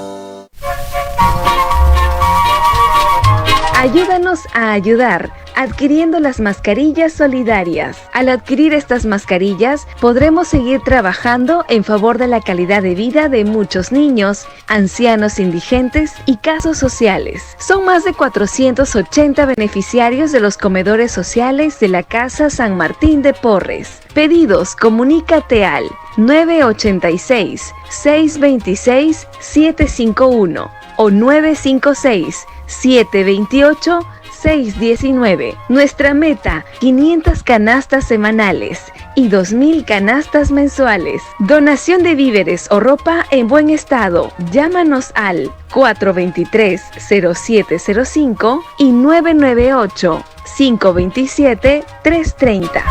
Ayúdanos a ayudar adquiriendo las mascarillas solidarias. Al adquirir estas mascarillas, podremos seguir trabajando en favor de la calidad de vida de muchos niños, ancianos indigentes y casos sociales. Son más de 480 beneficiarios de los comedores sociales de la Casa San Martín de Porres. Pedidos, comunícate al 986-626-751 o 956-728-619. Nuestra meta, 500 canastas semanales y 2,000 canastas mensuales. Donación de víveres o ropa en buen estado. Llámanos al 423-0705 y 998-527-330.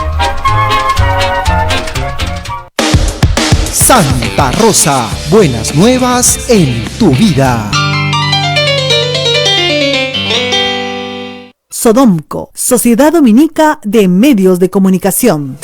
Santa Rosa, buenas nuevas en tu vida. Sodomco, Sociedad Dominica de Medios de Comunicación.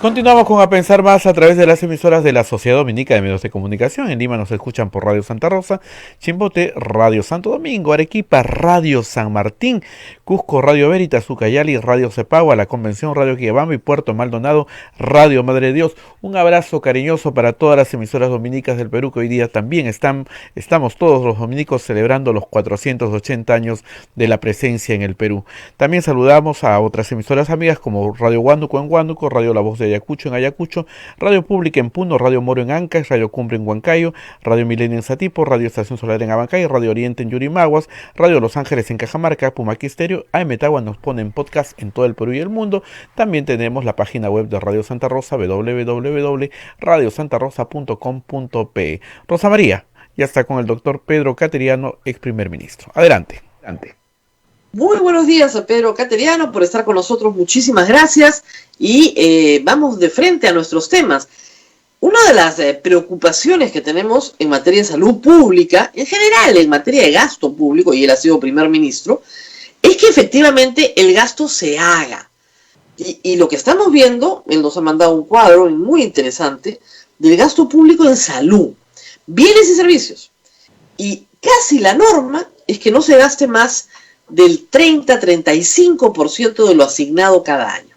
Continuamos con A Pensar Más a través de las emisoras de la Sociedad Dominica de Medios de Comunicación. En Lima nos escuchan por Radio Santa Rosa, Chimbote, Radio Santo Domingo, Arequipa, Radio San Martín, Cusco, Radio Veritas, Ucayali, Radio Cepagua, La Convención, Radio Quillabamba y Puerto Maldonado, Radio Madre de Dios. Un abrazo cariñoso para todas las emisoras dominicas del Perú, que hoy día también estamos todos los dominicos celebrando los 480 años de la presencia en el Perú. También saludamos a otras emisoras amigas como Radio Huánuco en Huánuco, Radio La Voz de Ayacucho en Ayacucho, Radio Pública en Puno, Radio Moro en Ancash, Radio Cumbre en Huancayo, Radio Milenio en Satipo, Radio Estación Solar en Abancay, Radio Oriente en Yurimaguas, Radio Los Ángeles en Cajamarca, Pumaquí Estéreo, AM Tagua nos pone en podcast en todo el Perú y el mundo. También tenemos la página web de Radio Santa Rosa, www.radiosantarosa.com.pe. Rosa María, ya está con el doctor Pedro Cateriano, ex primer ministro. Adelante. Muy buenos días a Pedro Cateriano por estar con nosotros, muchísimas gracias y vamos de frente a nuestros temas. Una de las preocupaciones que tenemos en materia de salud pública, en general en materia de gasto público, y él ha sido primer ministro, es que efectivamente el gasto se haga. Y lo que estamos viendo, él nos ha mandado un cuadro muy interesante del gasto público en salud, bienes y servicios. Y casi la norma es que no se gaste más del 30-35% de lo asignado cada año.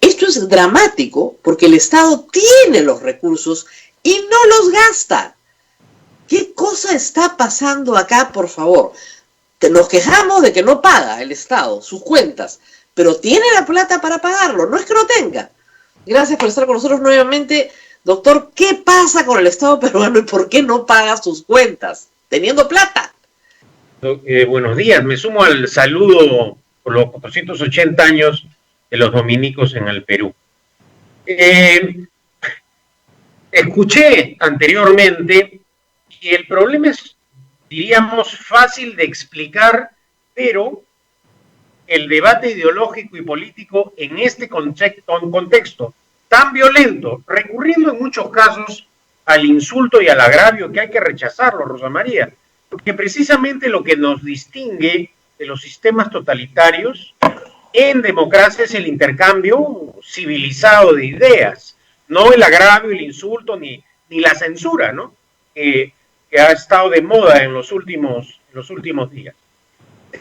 Esto es dramático porque el Estado tiene los recursos y no los gasta. ¿Qué cosa está pasando acá, por favor? Nos quejamos de que no paga el Estado sus cuentas, pero tiene la plata para pagarlo, no es que no tenga. Gracias por estar con nosotros nuevamente. Doctor, ¿qué pasa con el Estado peruano y por qué no paga sus cuentas, teniendo plata? Buenos días, me sumo al saludo por los 480 años de los dominicos en el Perú. Escuché anteriormente que el problema es, diríamos, fácil de explicar, pero el debate ideológico y político en este contexto tan violento, recurriendo en muchos casos al insulto y al agravio, que hay que rechazarlo, Rosa María, porque precisamente lo que nos distingue de los sistemas totalitarios en democracia es el intercambio civilizado de ideas, no el agravio, el insulto ni la censura, ¿no? Que ha estado de moda en los últimos días.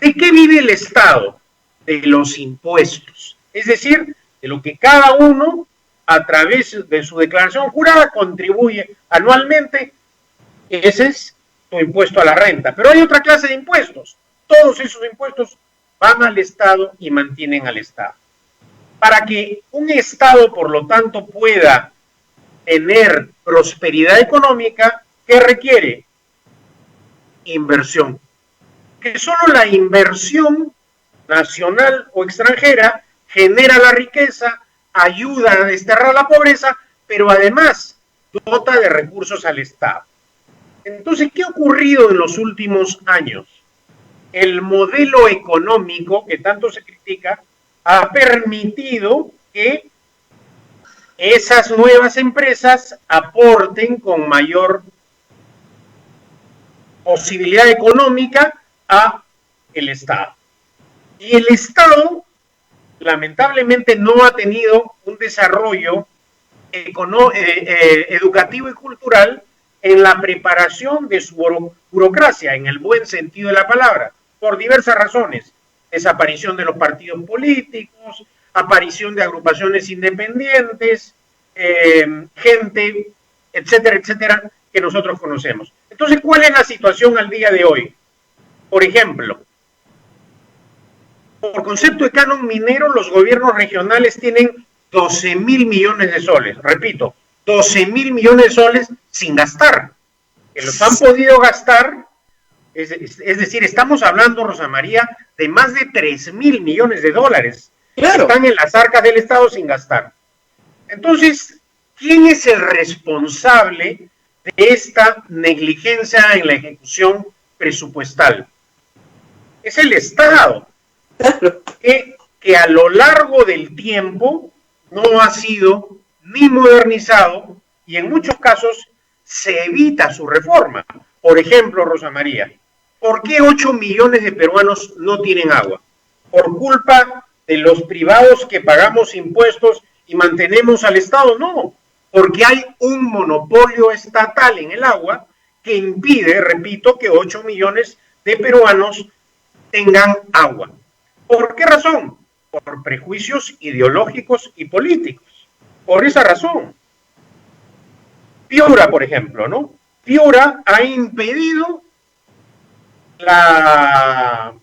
¿De qué vive el Estado? De los impuestos, es decir, de lo que cada uno a través de su declaración jurada contribuye anualmente. Ese es su impuesto a la renta, pero hay otra clase de impuestos. Todos esos impuestos van al Estado y mantienen al Estado. Para que un Estado, por lo tanto, pueda tener prosperidad económica, ¿qué requiere? Inversión. Que solo la inversión nacional o extranjera genera la riqueza, ayuda a desterrar la pobreza, pero además dota de recursos al Estado. Entonces, ¿qué ha ocurrido en los últimos años? El modelo económico que tanto se critica ha permitido que esas nuevas empresas aporten con mayor posibilidad económica a el Estado. Y el Estado, lamentablemente, no ha tenido un desarrollo educativo y cultural en la preparación de su burocracia, en el buen sentido de la palabra, por diversas razones. Desaparición de los partidos políticos, aparición de agrupaciones independientes, gente, etcétera, etcétera, que nosotros conocemos. Entonces, ¿cuál es la situación al día de hoy? Por ejemplo, por concepto de canon minero, los gobiernos regionales tienen 12.000 millones de soles. Repito, 12.000 millones de soles sin gastar. Que los han podido gastar, es decir, estamos hablando, Rosa María, de más de 3.000 millones de dólares. Claro. Que están en las arcas del Estado sin gastar. Entonces, ¿quién es el responsable de esta negligencia en la ejecución presupuestal? Es el Estado. Que a lo largo del tiempo no ha sido ni modernizado y en muchos casos se evita su reforma. Por ejemplo, Rosa María, ¿por qué 8 millones de peruanos no tienen agua? Por culpa de los privados que pagamos impuestos y mantenemos al Estado. No, porque hay un monopolio estatal en el agua que impide, repito, que 8 millones de peruanos tengan agua. ¿Por qué razón? Por prejuicios ideológicos y políticos. Por esa razón. Piura, por ejemplo, ¿no? Piura ha impedido la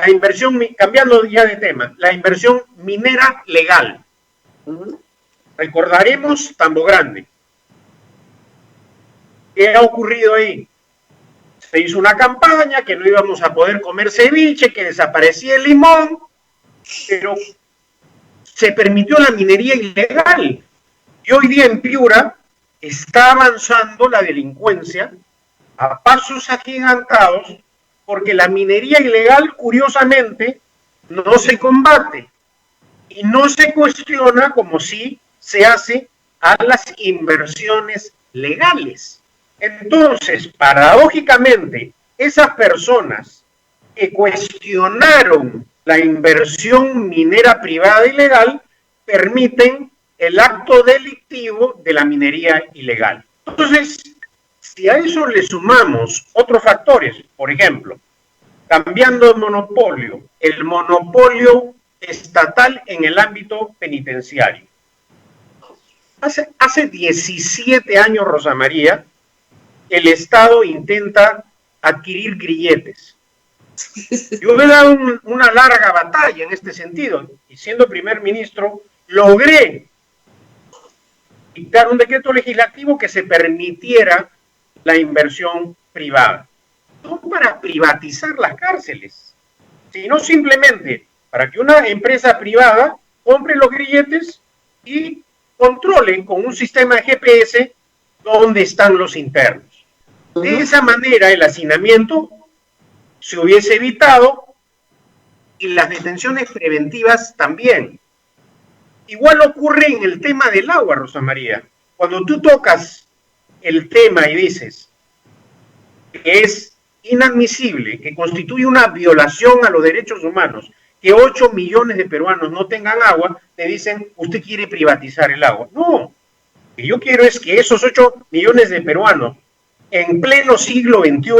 inversión, cambiando ya de tema, la inversión minera legal. Recordaremos Tambo Grande. ¿Qué ha ocurrido ahí? Se hizo una campaña que no íbamos a poder comer ceviche, que desaparecía el limón, pero se permitió la minería ilegal. Y hoy día en Piura está avanzando la delincuencia a pasos agigantados, porque la minería ilegal, curiosamente, no se combate y no se cuestiona como si se hace a las inversiones legales. Entonces, paradójicamente, esas personas que cuestionaron la inversión minera privada ilegal permiten el acto delictivo de la minería ilegal. Entonces, si a eso le sumamos otros factores, por ejemplo, cambiando el monopolio estatal en el ámbito penitenciario. Hace 17 años, Rosa María, el Estado intenta adquirir grilletes. Yo he dado una larga batalla en este sentido, y siendo primer ministro, logré dictar un decreto legislativo que se permitiera la inversión privada. No para privatizar las cárceles, sino simplemente para que una empresa privada compre los grilletes y controle con un sistema de GPS dónde están los internos. De esa manera el hacinamiento se hubiese evitado y las detenciones preventivas también. Igual ocurre en el tema del agua, Rosa María. Cuando tú tocas el tema y dices que es inadmisible, que constituye una violación a los derechos humanos, que 8 millones de peruanos no tengan agua, te dicen, usted quiere privatizar el agua. No, lo que yo quiero es que esos 8 millones de peruanos en pleno siglo XXI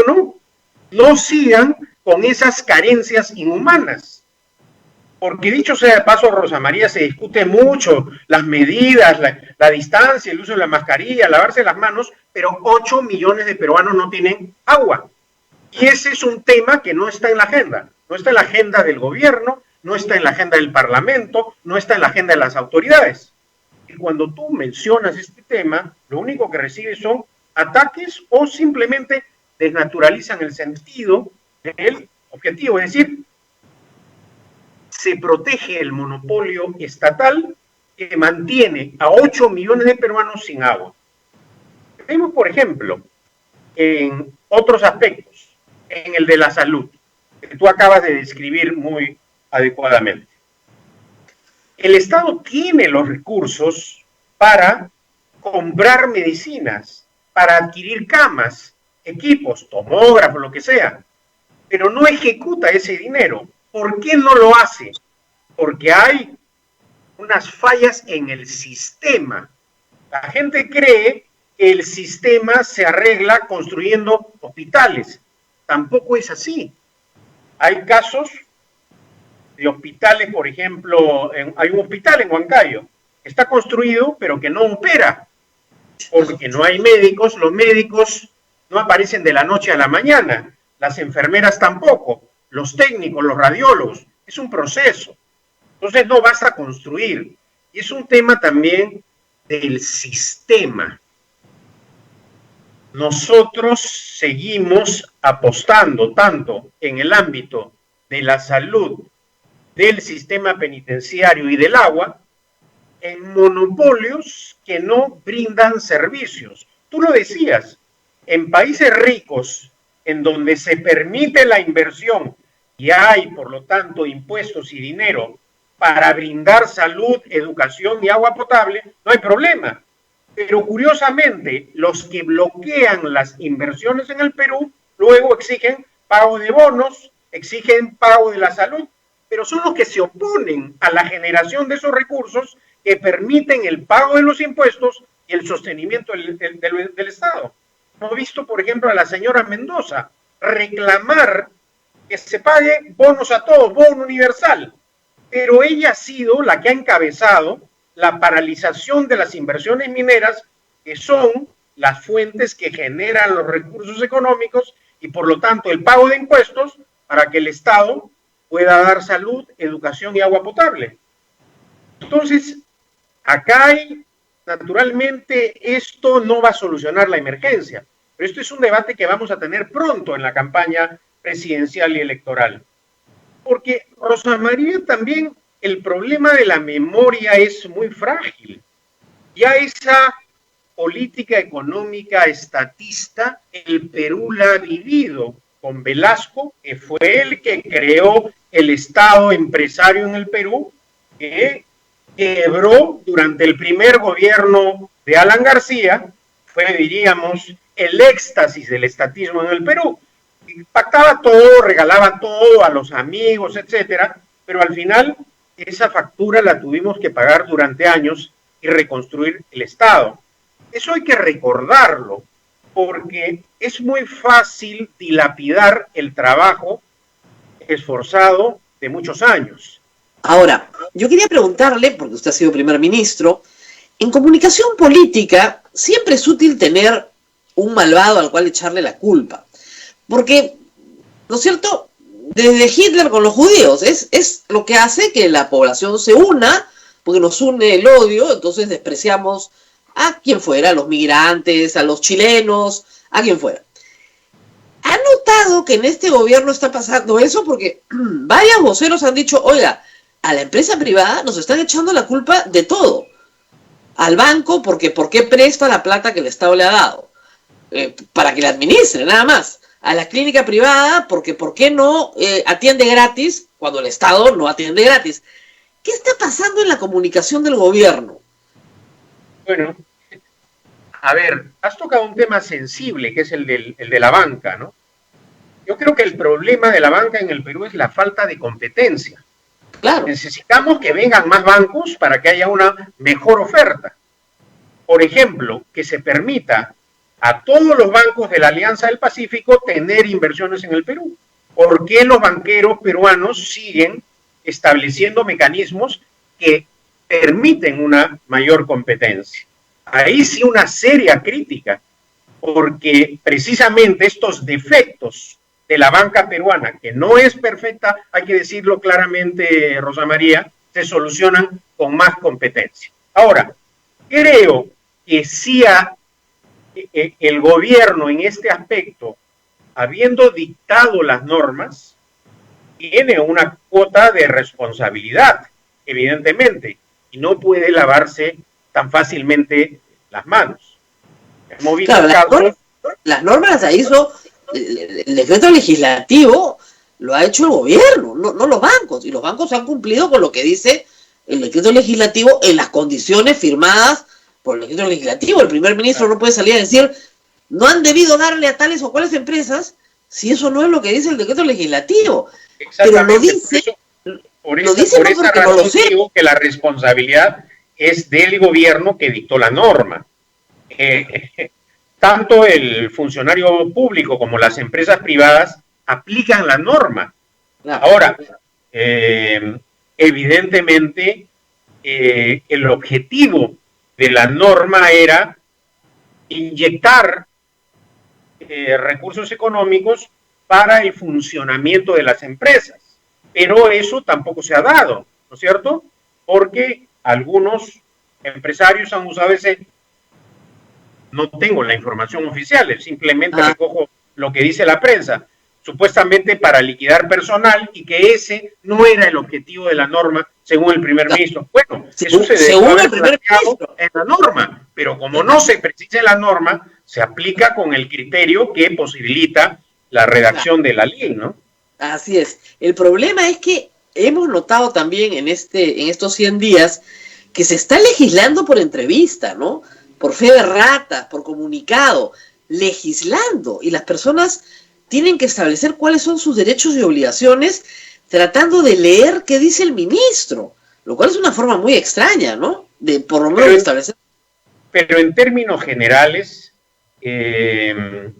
no sigan con esas carencias inhumanas. Porque dicho sea de paso, Rosa María, se discute mucho las medidas, la distancia, el uso de la mascarilla, lavarse las manos, pero 8 millones de peruanos no tienen agua. Y ese es un tema que no está en la agenda. No está en la agenda del gobierno, no está en la agenda del Parlamento, no está en la agenda de las autoridades. Y cuando tú mencionas este tema, lo único que recibes son ataques o simplemente desnaturalizan el sentido del objetivo. Es decir, se protege el monopolio estatal que mantiene a 8 millones de peruanos sin agua. Vemos, por ejemplo, en otros aspectos, en el de la salud, que tú acabas de describir muy adecuadamente. El Estado tiene los recursos para comprar medicinas, para adquirir camas, equipos, tomógrafos, lo que sea, pero no ejecuta ese dinero. ¿Por qué no lo hace? Porque hay unas fallas en el sistema. La gente cree que el sistema se arregla construyendo hospitales. Tampoco es así. Hay casos de hospitales, por ejemplo, hay un hospital en Huancayo, que está construido pero que no opera, porque no hay médicos, los médicos no aparecen de la noche a la mañana, las enfermeras tampoco, los técnicos, los radiólogos, es un proceso. Entonces no basta construir. Y es un tema también del sistema. Nosotros seguimos apostando tanto en el ámbito de la salud, del sistema penitenciario y del agua, en monopolios que no brindan servicios. Tú lo decías, en países ricos, en donde se permite la inversión y hay, por lo tanto, impuestos y dinero para brindar salud, educación y agua potable, no hay problema. Pero curiosamente, los que bloquean las inversiones en el Perú, luego exigen pago de bonos, exigen pago de la salud. pero son los que se oponen a la generación de esos recursos que permiten el pago de los impuestos y el sostenimiento del Estado. Hemos visto, por ejemplo, a la señora Mendoza reclamar que se pague bonos a todos, bono universal, pero ella ha sido la que ha encabezado la paralización de las inversiones mineras, que son las fuentes que generan los recursos económicos y por lo tanto el pago de impuestos para que el Estado pueda dar salud, educación y agua potable. Entonces, acá hay, naturalmente, esto no va a solucionar la emergencia, pero esto es un debate que vamos a tener pronto en la campaña presidencial y electoral. Porque, Rosa María, también el problema de la memoria es muy frágil. Ya esa política económica estatista, el Perú la ha vivido con Velasco, que fue el que creó el Estado empresario en el Perú, que quebró durante el primer gobierno de Alan García, fue, diríamos, el éxtasis del estatismo en el Perú. Pactaba todo, regalaba todo a los amigos, etcétera, pero al final esa factura la tuvimos que pagar durante años y reconstruir el Estado. Eso hay que recordarlo, porque es muy fácil dilapidar el trabajo esforzado de muchos años. Ahora, yo quería preguntarle, porque usted ha sido primer ministro, en comunicación política siempre es útil tener un malvado al cual echarle la culpa. Porque, ¿no es cierto?, desde Hitler con los judíos, es lo que hace que la población se una, porque nos une el odio, entonces despreciamos a quien fuera, a los migrantes, a los chilenos, a quien fuera. ¿Ha notado que en este gobierno está pasando eso? Porque varios voceros han dicho, oiga, a la empresa privada nos están echando la culpa de todo. Al banco, porque ¿por qué presta la plata que el Estado le ha dado? Para que la administre, nada más. A la clínica privada, porque ¿por qué no atiende gratis cuando el Estado no atiende gratis? ¿Qué está pasando en la comunicación del gobierno? Bueno, a ver, has tocado un tema sensible, que es el de la banca, ¿no? Yo creo que el problema de la banca en el Perú es la falta de competencia. Claro. Necesitamos que vengan más bancos para que haya una mejor oferta. Por ejemplo, que se permita a todos los bancos de la Alianza del Pacífico tener inversiones en el Perú. ¿Por qué los banqueros peruanos siguen estableciendo mecanismos que permiten una mayor competencia? Ahí sí una seria crítica, porque precisamente estos defectos de la banca peruana, que no es perfecta, hay que decirlo claramente, Rosa María, se solucionan con más competencia. Ahora, creo que sí el gobierno en este aspecto, habiendo dictado las normas, tiene una cuota de responsabilidad, evidentemente, y no puede lavarse tan fácilmente las manos. Hemos visto claro, las normas las hizo el decreto legislativo, lo ha hecho el gobierno, no los bancos, y los bancos han cumplido con lo que dice el decreto legislativo en las condiciones firmadas por el decreto legislativo. El primer ministro no puede salir a decir no han debido darle a tales o cuales empresas si eso no es lo que dice el decreto legislativo. Pero lo dice, por esa razón digo que la responsabilidad es del gobierno que dictó la norma. Tanto el funcionario público como las empresas privadas aplican la norma. Ahora, evidentemente, el objetivo de la norma era inyectar recursos económicos para el funcionamiento de las empresas. Pero eso tampoco se ha dado, ¿no es cierto? Porque algunos empresarios han usado ese... No tengo la información oficial, simplemente recojo lo que dice la prensa, supuestamente para liquidar personal, y que ese no era el objetivo de la norma, según el primer ministro. Bueno, eso se debe haber planteado en la norma, pero como no se precisa en la norma, se aplica con el criterio que posibilita la redacción de la ley, ¿no? Así es. El problema es que hemos notado también en estos 100 días que se está legislando por entrevista, ¿no? Por fe de rata, por comunicado, legislando, y las personas tienen que establecer cuáles son sus derechos y obligaciones tratando de leer qué dice el ministro, lo cual es una forma muy extraña, ¿no? De por lo menos establecer. Pero en términos generales, el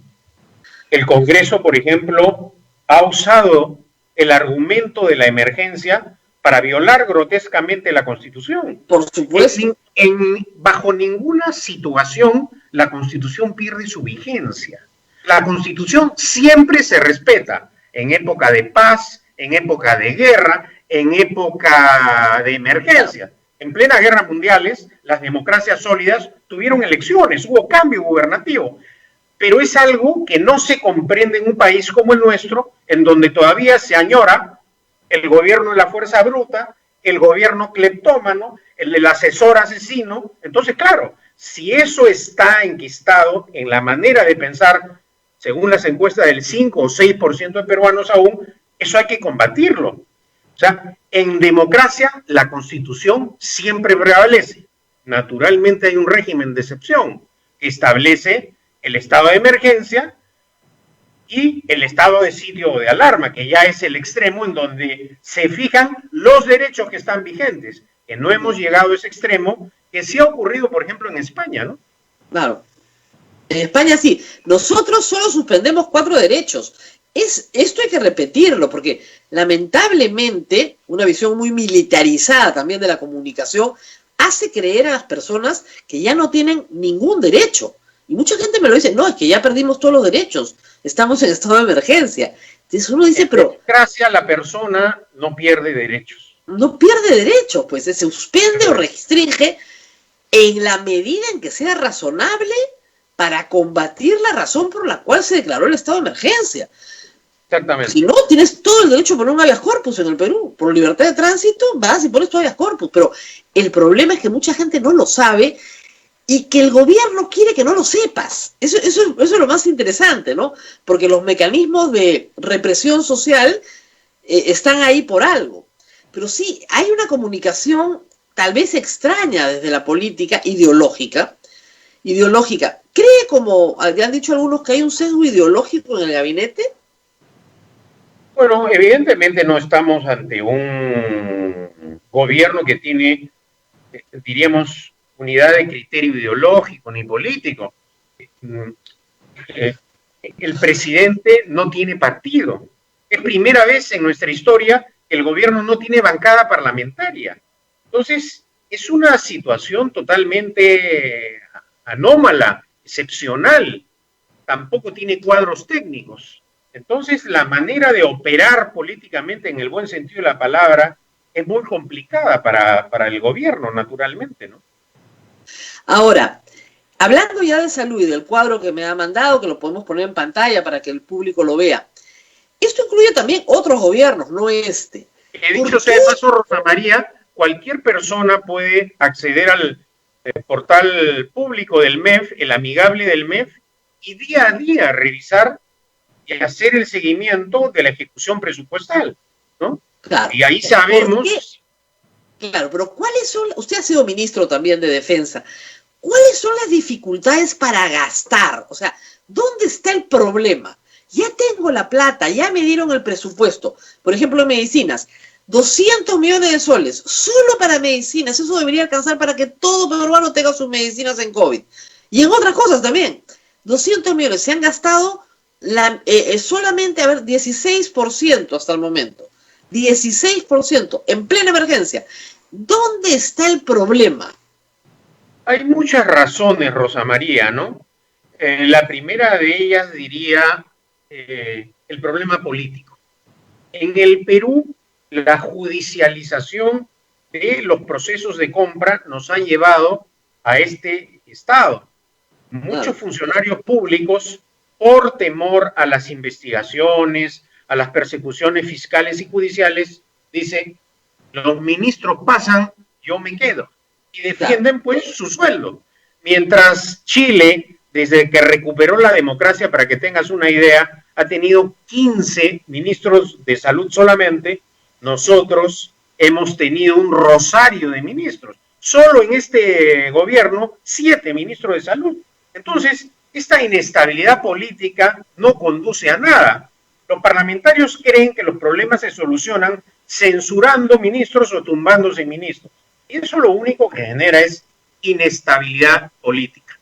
Congreso, por ejemplo, ha usado el argumento de la emergencia para violar grotescamente la Constitución. Por supuesto. Bajo ninguna situación la Constitución pierde su vigencia. La Constitución siempre se respeta, en época de paz, en época de guerra, en época de emergencia. En plenas guerras mundiales, las democracias sólidas tuvieron elecciones, hubo cambio gubernativo, pero es algo que no se comprende en un país como el nuestro, en donde todavía se añora el gobierno de la fuerza bruta, el gobierno cleptómano, el del asesor asesino. Entonces, claro, si eso está enquistado en la manera de pensar, según las encuestas del 5 o 6% de peruanos aún, eso hay que combatirlo. O sea, en democracia la Constitución siempre prevalece. Naturalmente hay un régimen de excepción que establece el estado de emergencia y el estado de sitio o de alarma, que ya es el extremo en donde se fijan los derechos que están vigentes, que no hemos llegado a ese extremo, que sí ha ocurrido, por ejemplo, en España, ¿no? Claro. En España sí. Nosotros solo suspendemos 4 derechos. Esto hay que repetirlo, porque lamentablemente una visión muy militarizada también de la comunicación hace creer a las personas que ya no tienen ningún derecho. Y mucha gente me lo dice, no, es que ya perdimos todos los derechos, estamos en estado de emergencia. Entonces uno dice, pero... En democracia la persona no pierde derechos. No pierde derechos, pues se suspende o restringe en la medida en que sea razonable para combatir la razón por la cual se declaró el estado de emergencia. Exactamente. Si no, tienes todo el derecho a poner un habeas corpus en el Perú. Por libertad de tránsito, vas y pones tu habeas corpus. Pero el problema es que mucha gente no lo sabe y que el gobierno quiere que no lo sepas. Eso es lo más interesante, ¿no? Porque los mecanismos de represión social están ahí por algo. Pero sí, hay una comunicación tal vez extraña desde la política ideológica. ¿Cree, como han dicho algunos, que hay un sesgo ideológico en el gabinete? Bueno, evidentemente no estamos ante un gobierno que tiene, diríamos, unidad de criterio ideológico ni político. El presidente no tiene partido. Es primera vez en nuestra historia que el gobierno no tiene bancada parlamentaria. Entonces, es una situación totalmente anómala, excepcional. Tampoco tiene cuadros técnicos. Entonces, la manera de operar políticamente, en el buen sentido de la palabra, es muy complicada para el gobierno, naturalmente, ¿no? Ahora, hablando ya de salud y del cuadro que me ha mandado, que lo podemos poner en pantalla para que el público lo vea, esto incluye también otros gobiernos, no este. He dicho sea de paso, Rosa María, cualquier persona puede acceder al portal público del MEF, el amigable del MEF, y día a día revisar y hacer el seguimiento de la ejecución presupuestal, ¿no? Claro. Y ahí sabemos... Claro, pero ¿cuáles son? Usted ha sido ministro también de Defensa. ¿Cuáles son las dificultades para gastar? O sea, ¿dónde está el problema? Ya tengo la plata, ya me dieron el presupuesto. Por ejemplo, en medicinas, 200 millones de soles, solo para medicinas. Eso debería alcanzar para que todo peruano tenga sus medicinas en COVID. Y en otras cosas también. 200 millones se han gastado solamente, 16% hasta el momento. 16% en plena emergencia. ¿Dónde está el problema? Hay muchas razones, Rosa María, ¿no? La primera de ellas diría el problema político. En el Perú, la judicialización de los procesos de compra nos han llevado a este estado. Muchos funcionarios públicos, por temor a las investigaciones, a las persecuciones fiscales y judiciales, dicen, los ministros pasan, yo me quedo. Y defienden pues su sueldo. Mientras Chile, desde que recuperó la democracia, para que tengas una idea, ha tenido 15 ministros de salud solamente, nosotros hemos tenido un rosario de ministros. Solo en este gobierno, 7 ministros de salud. Entonces, esta inestabilidad política no conduce a nada. Los parlamentarios creen que los problemas se solucionan censurando ministros o tumbándose ministros. Y eso lo único que genera es inestabilidad política.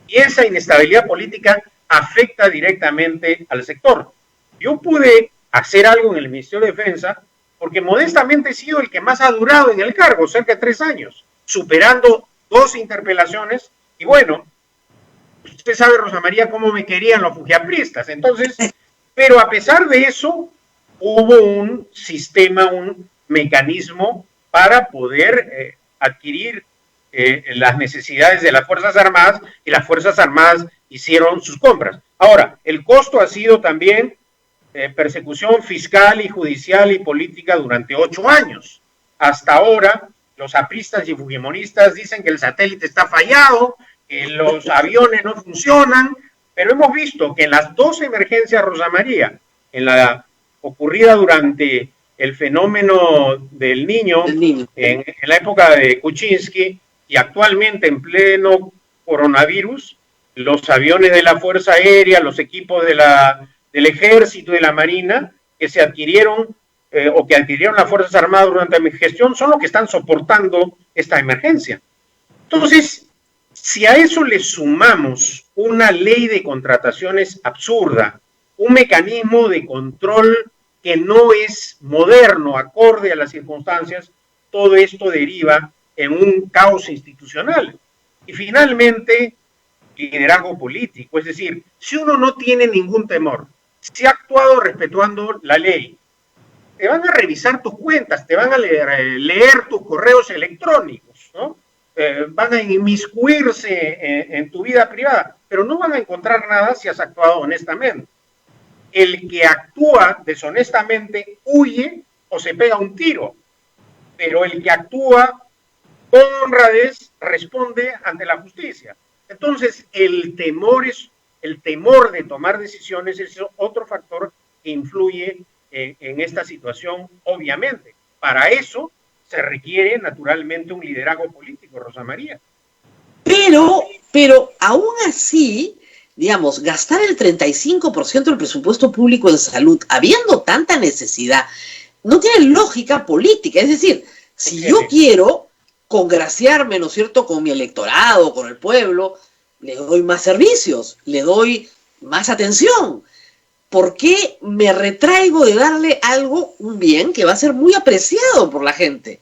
Y esa inestabilidad política afecta directamente al sector. Yo pude hacer algo en el Ministerio de Defensa porque modestamente he sido el que más ha durado en el cargo, cerca de 3 años, superando 2 interpelaciones. Y bueno, usted sabe, Rosa María, cómo me querían los fujiapristas. Entonces, pero a pesar de eso, hubo un sistema, un mecanismo para poder adquirir las necesidades de las Fuerzas Armadas, y las Fuerzas Armadas hicieron sus compras. Ahora, el costo ha sido también persecución fiscal y judicial y política durante 8 años. Hasta ahora, los apristas y fujimoristas dicen que el satélite está fallado, que los aviones no funcionan, pero hemos visto que en las 2 emergencias, Rosa María, en la ocurrida durante el fenómeno del Niño, en la época de Kuczynski, y actualmente en pleno coronavirus, los aviones de la Fuerza Aérea, los equipos del Ejército y de la Marina que se adquirieron o que adquirieron las Fuerzas Armadas durante mi gestión son los que están soportando esta emergencia. Entonces, si a eso le sumamos una ley de contrataciones absurda, un mecanismo de control que no es moderno, acorde a las circunstancias, todo esto deriva en un caos institucional. Y finalmente, liderazgo político. Es decir, si uno no tiene ningún temor, si ha actuado respetando la ley, te van a revisar tus cuentas, te van a leer tus correos electrónicos, ¿no? Van a inmiscuirse en tu vida privada, pero no van a encontrar nada si has actuado honestamente. El que actúa deshonestamente huye o se pega un tiro, pero el que actúa con honradez responde ante la justicia. Entonces, el temor de tomar decisiones es otro factor que influye en esta situación, obviamente. Para eso se requiere naturalmente un liderazgo político, Rosa María. Pero aún así, digamos, gastar el 35% del presupuesto público en salud, habiendo tanta necesidad, no tiene lógica política. Es decir, si yo quiero congraciarme, ¿no es cierto?, con mi electorado, con el pueblo, le doy más servicios, le doy más atención. ¿Por qué me retraigo de darle algo, un bien que va a ser muy apreciado por la gente?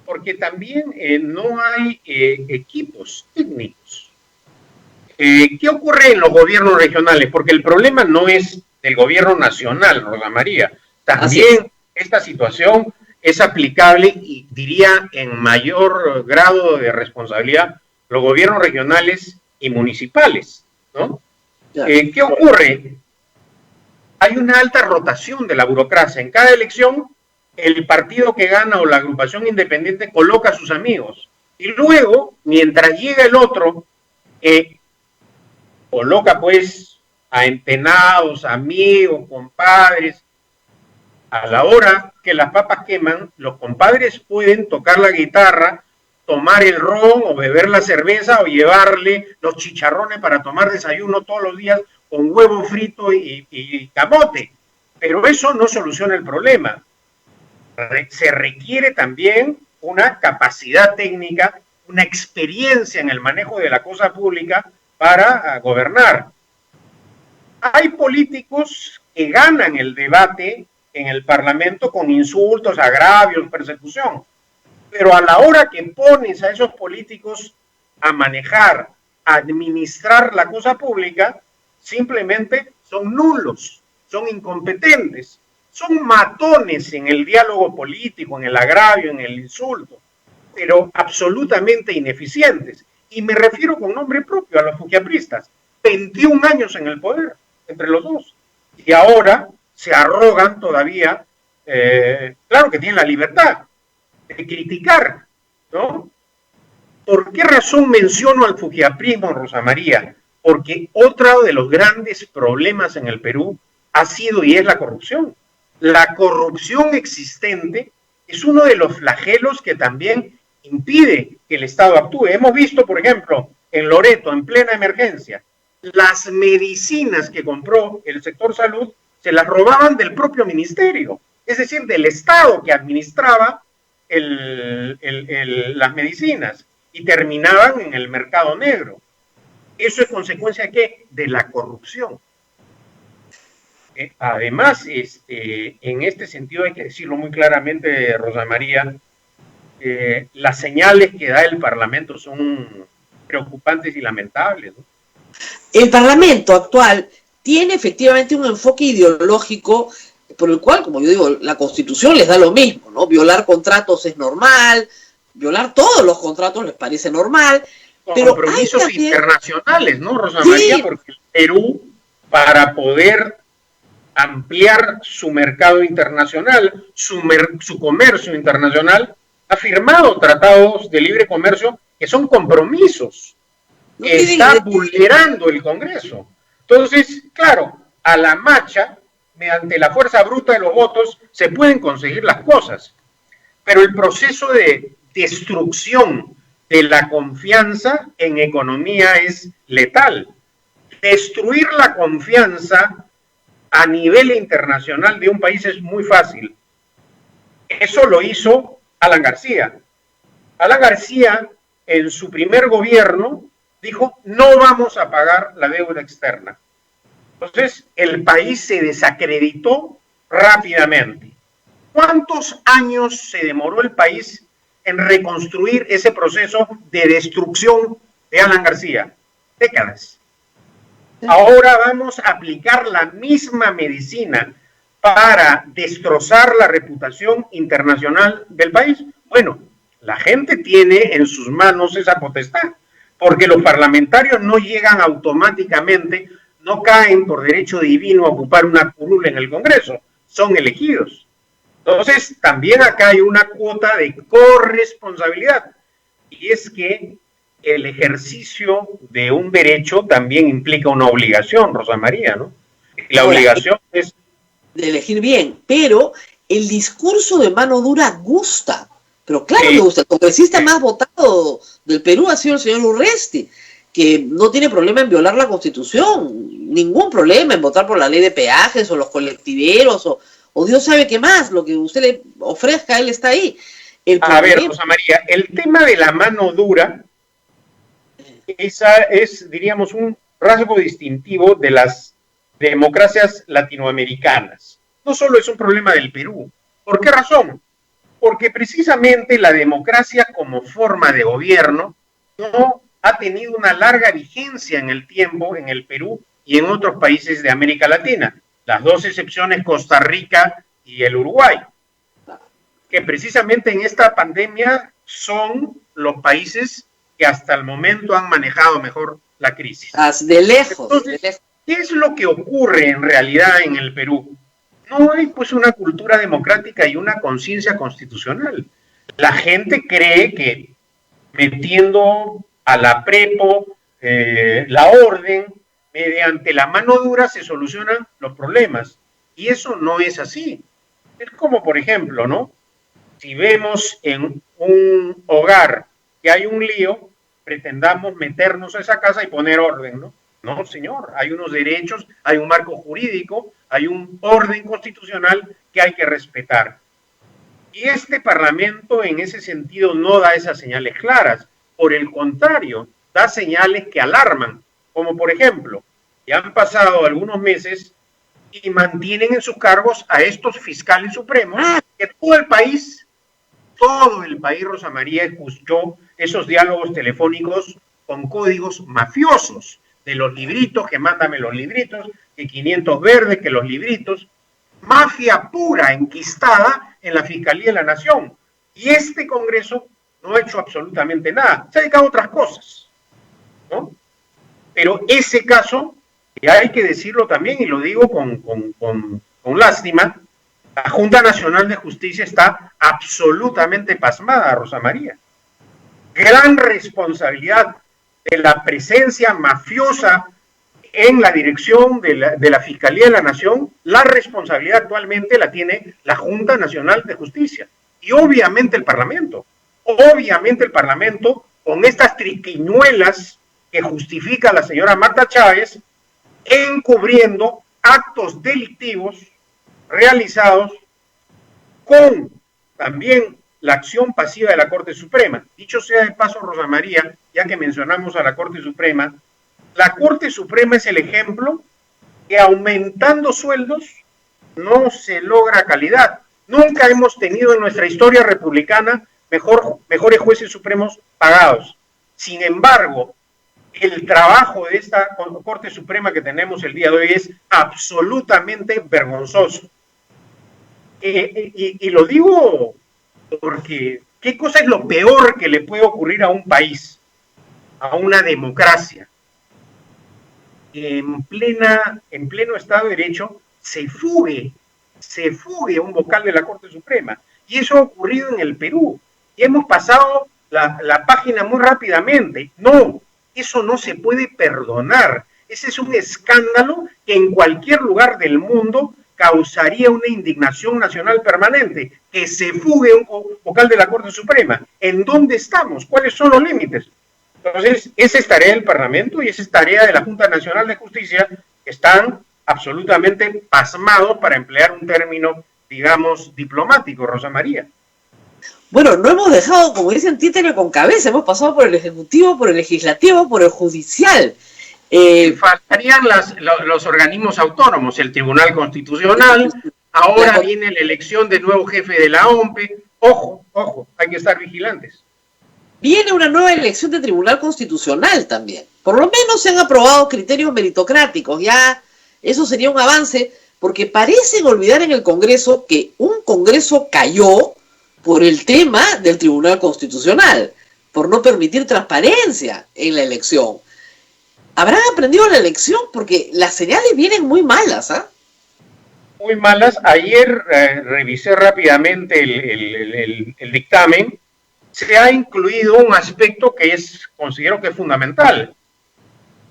Porque también no hay equipos técnicos. ¿Qué ocurre en los gobiernos regionales? Porque el problema no es del gobierno nacional, Rosa María. También esta situación es aplicable, y diría en mayor grado de responsabilidad, los gobiernos regionales y municipales, ¿no? ¿Qué ocurre? Hay una alta rotación de la burocracia. En cada elección, el partido que gana o la agrupación independiente coloca a sus amigos. Y luego, mientras llega el otro, coloca pues a entenados, amigos, compadres. A la hora que las papas queman, los compadres pueden tocar la guitarra, tomar el ron o beber la cerveza o llevarle los chicharrones para tomar desayuno todos los días con huevo frito y camote. Pero eso no soluciona el problema. Se requiere también una capacidad técnica, una experiencia en el manejo de la cosa pública para gobernar. Hay políticos que ganan el debate en el Parlamento con insultos, agravios, persecución. Pero a la hora que pones a esos políticos a manejar, a administrar la cosa pública, simplemente son nulos, son incompetentes, son matones en el diálogo político, en el agravio, en el insulto, pero absolutamente ineficientes. Y me refiero con nombre propio a los fujiapristas. 21 años en el poder, entre los dos. Y ahora se arrogan todavía, claro que tienen la libertad de criticar, ¿no? ¿Por qué razón menciono al fujiaprismo, Rosa María? Porque otro de los grandes problemas en el Perú ha sido y es la corrupción. La corrupción existente es uno de los flagelos que también impide que el Estado actúe. Hemos visto, por ejemplo, en Loreto, en plena emergencia, las medicinas que compró el sector salud se las robaban del propio ministerio, es decir, del Estado que administraba las medicinas y terminaban en el mercado negro. ¿Eso es consecuencia de qué? De la corrupción. Además, en este sentido hay que decirlo muy claramente, Rosa María, las señales que da el Parlamento son preocupantes y lamentables, ¿no? El Parlamento actual tiene efectivamente un enfoque ideológico por el cual, como yo digo, la Constitución les da lo mismo, ¿no? Violar contratos es normal, violar todos los contratos les parece normal, pero compromisos internacionales, ¿no, Rosa María? Sí. Porque el Perú, para poder ampliar su mercado internacional, su comercio internacional, ha firmado tratados de libre comercio que son compromisos que está vulnerando el Congreso. Entonces, claro, a la marcha, mediante la fuerza bruta de los votos, se pueden conseguir las cosas, pero el proceso de destrucción de la confianza en economía es letal. Destruir la confianza a nivel internacional de un país es muy fácil. Eso lo hizo Alan García. Alan García, en su primer gobierno, dijo, no vamos a pagar la deuda externa. Entonces, el país se desacreditó rápidamente. ¿Cuántos años se demoró el país en reconstruir ese proceso de destrucción de Alan García? Décadas. Ahora vamos a aplicar la misma medicina para destrozar la reputación internacional del país. Bueno, la gente tiene en sus manos esa potestad, porque los parlamentarios no llegan automáticamente, no caen por derecho divino a ocupar una curul en el Congreso, son elegidos. Entonces, también acá hay una cuota de corresponsabilidad, y es que el ejercicio de un derecho también implica una obligación, Rosa María, ¿no? La obligación es de elegir bien, pero el discurso de mano dura gusta, pero claro que gusta. El congresista más votado del Perú ha sido el señor Urresti, que no tiene problema en violar la Constitución, ningún problema en votar por la ley de peajes o los colectiveros o Dios sabe qué más, lo que usted le ofrezca, él está ahí. A ver, Rosa María, el tema de la mano dura, esa es, diríamos, un rasgo distintivo de las democracias latinoamericanas. No solo es un problema del Perú. ¿Por qué razón? Porque precisamente la democracia como forma de gobierno no ha tenido una larga vigencia en el tiempo en el Perú y en otros países de América Latina. Las dos excepciones, Costa Rica y el Uruguay, que precisamente en esta pandemia son los países que hasta el momento han manejado mejor la crisis. De lejos. Entonces, ¿qué es lo que ocurre en realidad en el Perú? No hay pues una cultura democrática y una conciencia constitucional. La gente cree que metiendo a la prepo la orden, mediante la mano dura se solucionan los problemas. Y eso no es así. Es como, por ejemplo, ¿no? Si vemos en un hogar que hay un lío, pretendamos meternos a esa casa y poner orden, ¿no? No, señor, hay unos derechos, hay un marco jurídico, hay un orden constitucional que hay que respetar. Y este Parlamento en ese sentido no da esas señales claras, por el contrario, da señales que alarman, como por ejemplo, ya han pasado algunos meses y mantienen en sus cargos a estos fiscales supremos, que todo el país, Rosa María, escuchó esos diálogos telefónicos con códigos mafiosos, de los libritos, que mándame los libritos, que 500 verdes, que los libritos, mafia pura, enquistada en la Fiscalía de la Nación. Y este Congreso no ha hecho absolutamente nada, se ha dedicado a otras cosas, ¿no? Pero ese caso, que hay que decirlo también, y lo digo con lástima, la Junta Nacional de Justicia está absolutamente pasmada, Rosa María. Gran responsabilidad de la presencia mafiosa en la dirección de la Fiscalía de la Nación. La responsabilidad actualmente la tiene la Junta Nacional de Justicia y obviamente el Parlamento. Obviamente el Parlamento, con estas triquiñuelas que justifica la señora Marta Chávez, encubriendo actos delictivos realizados con también la acción pasiva de la Corte Suprema. Dicho sea de paso, Rosa María, ya que mencionamos a la Corte Suprema, la Corte Suprema es el ejemplo que aumentando sueldos no se logra calidad. Nunca hemos tenido en nuestra historia republicana mejores jueces supremos pagados. Sin embargo, el trabajo de esta Corte Suprema que tenemos el día de hoy es absolutamente vergonzoso. Y lo digo porque ¿qué cosa es lo peor que le puede ocurrir a un país, a una democracia? En pleno Estado de Derecho se fugue un vocal de la Corte Suprema. Y eso ha ocurrido en el Perú. Y hemos pasado la página muy rápidamente. No, eso no se puede perdonar. Ese es un escándalo que en cualquier lugar del mundo causaría una indignación nacional permanente. Que se fugue un vocal de la Corte Suprema. ¿En dónde estamos? ¿Cuáles son los límites? Entonces, esa es tarea del Parlamento y esa es tarea de la Junta Nacional de Justicia, que están absolutamente pasmados, para emplear un término, digamos, diplomático, Rosa María. Bueno, no hemos dejado, como dicen, títere con cabeza. Hemos pasado por el Ejecutivo, por el Legislativo, por el Judicial. Faltarían los organismos autónomos, el Tribunal Constitucional. Ahora viene la elección del nuevo jefe de la OMPE. Ojo, hay que estar vigilantes. Viene una nueva elección de Tribunal Constitucional también. Por lo menos se han aprobado criterios meritocráticos. Ya eso sería un avance, porque parecen olvidar en el Congreso que un Congreso cayó por el tema del Tribunal Constitucional, por no permitir transparencia en la elección. ¿Habrán aprendido la lección? Porque las señales vienen muy malas, ¿ah? Muy malas. Ayer revisé rápidamente el dictamen. Se ha incluido un aspecto que considero que es fundamental: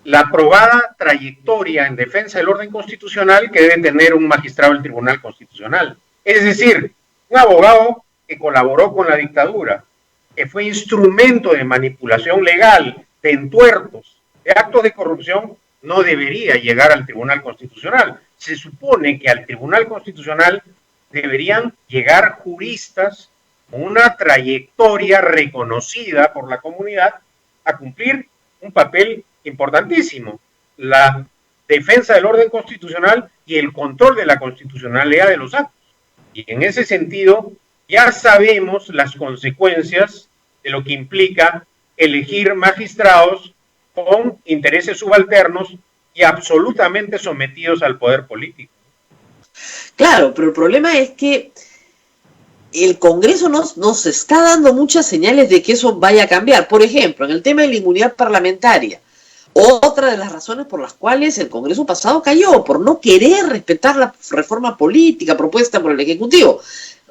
la aprobada trayectoria en defensa del orden constitucional que debe tener un magistrado del Tribunal Constitucional. Es decir, un abogado que colaboró con la dictadura, que fue instrumento de manipulación legal, de entuertos, de actos de corrupción, no debería llegar al Tribunal Constitucional. Se supone que al Tribunal Constitucional deberían llegar juristas con una trayectoria reconocida por la comunidad a cumplir un papel importantísimo: la defensa del orden constitucional y el control de la constitucionalidad de los actos. Y en ese sentido, ya sabemos las consecuencias de lo que implica elegir magistrados con intereses subalternos y absolutamente sometidos al poder político. Claro, pero el problema es que el Congreso nos está dando muchas señales de que eso vaya a cambiar. Por ejemplo, en el tema de la inmunidad parlamentaria, otra de las razones por las cuales el Congreso pasado cayó, por no querer respetar la reforma política propuesta por el Ejecutivo,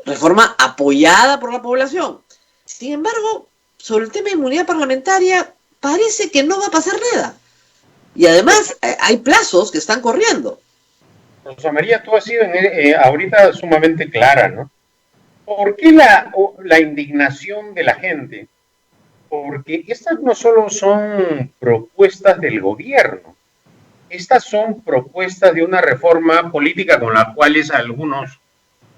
reforma apoyada por la población. Sin embargo, sobre el tema de inmunidad parlamentaria, parece que no va a pasar nada. Y además, hay plazos que están corriendo. Rosa María, tú has sido ahorita sumamente clara, ¿no? ¿Por qué la indignación de la gente? Porque estas no solo son propuestas del gobierno, estas son propuestas de una reforma política con las cuales algunos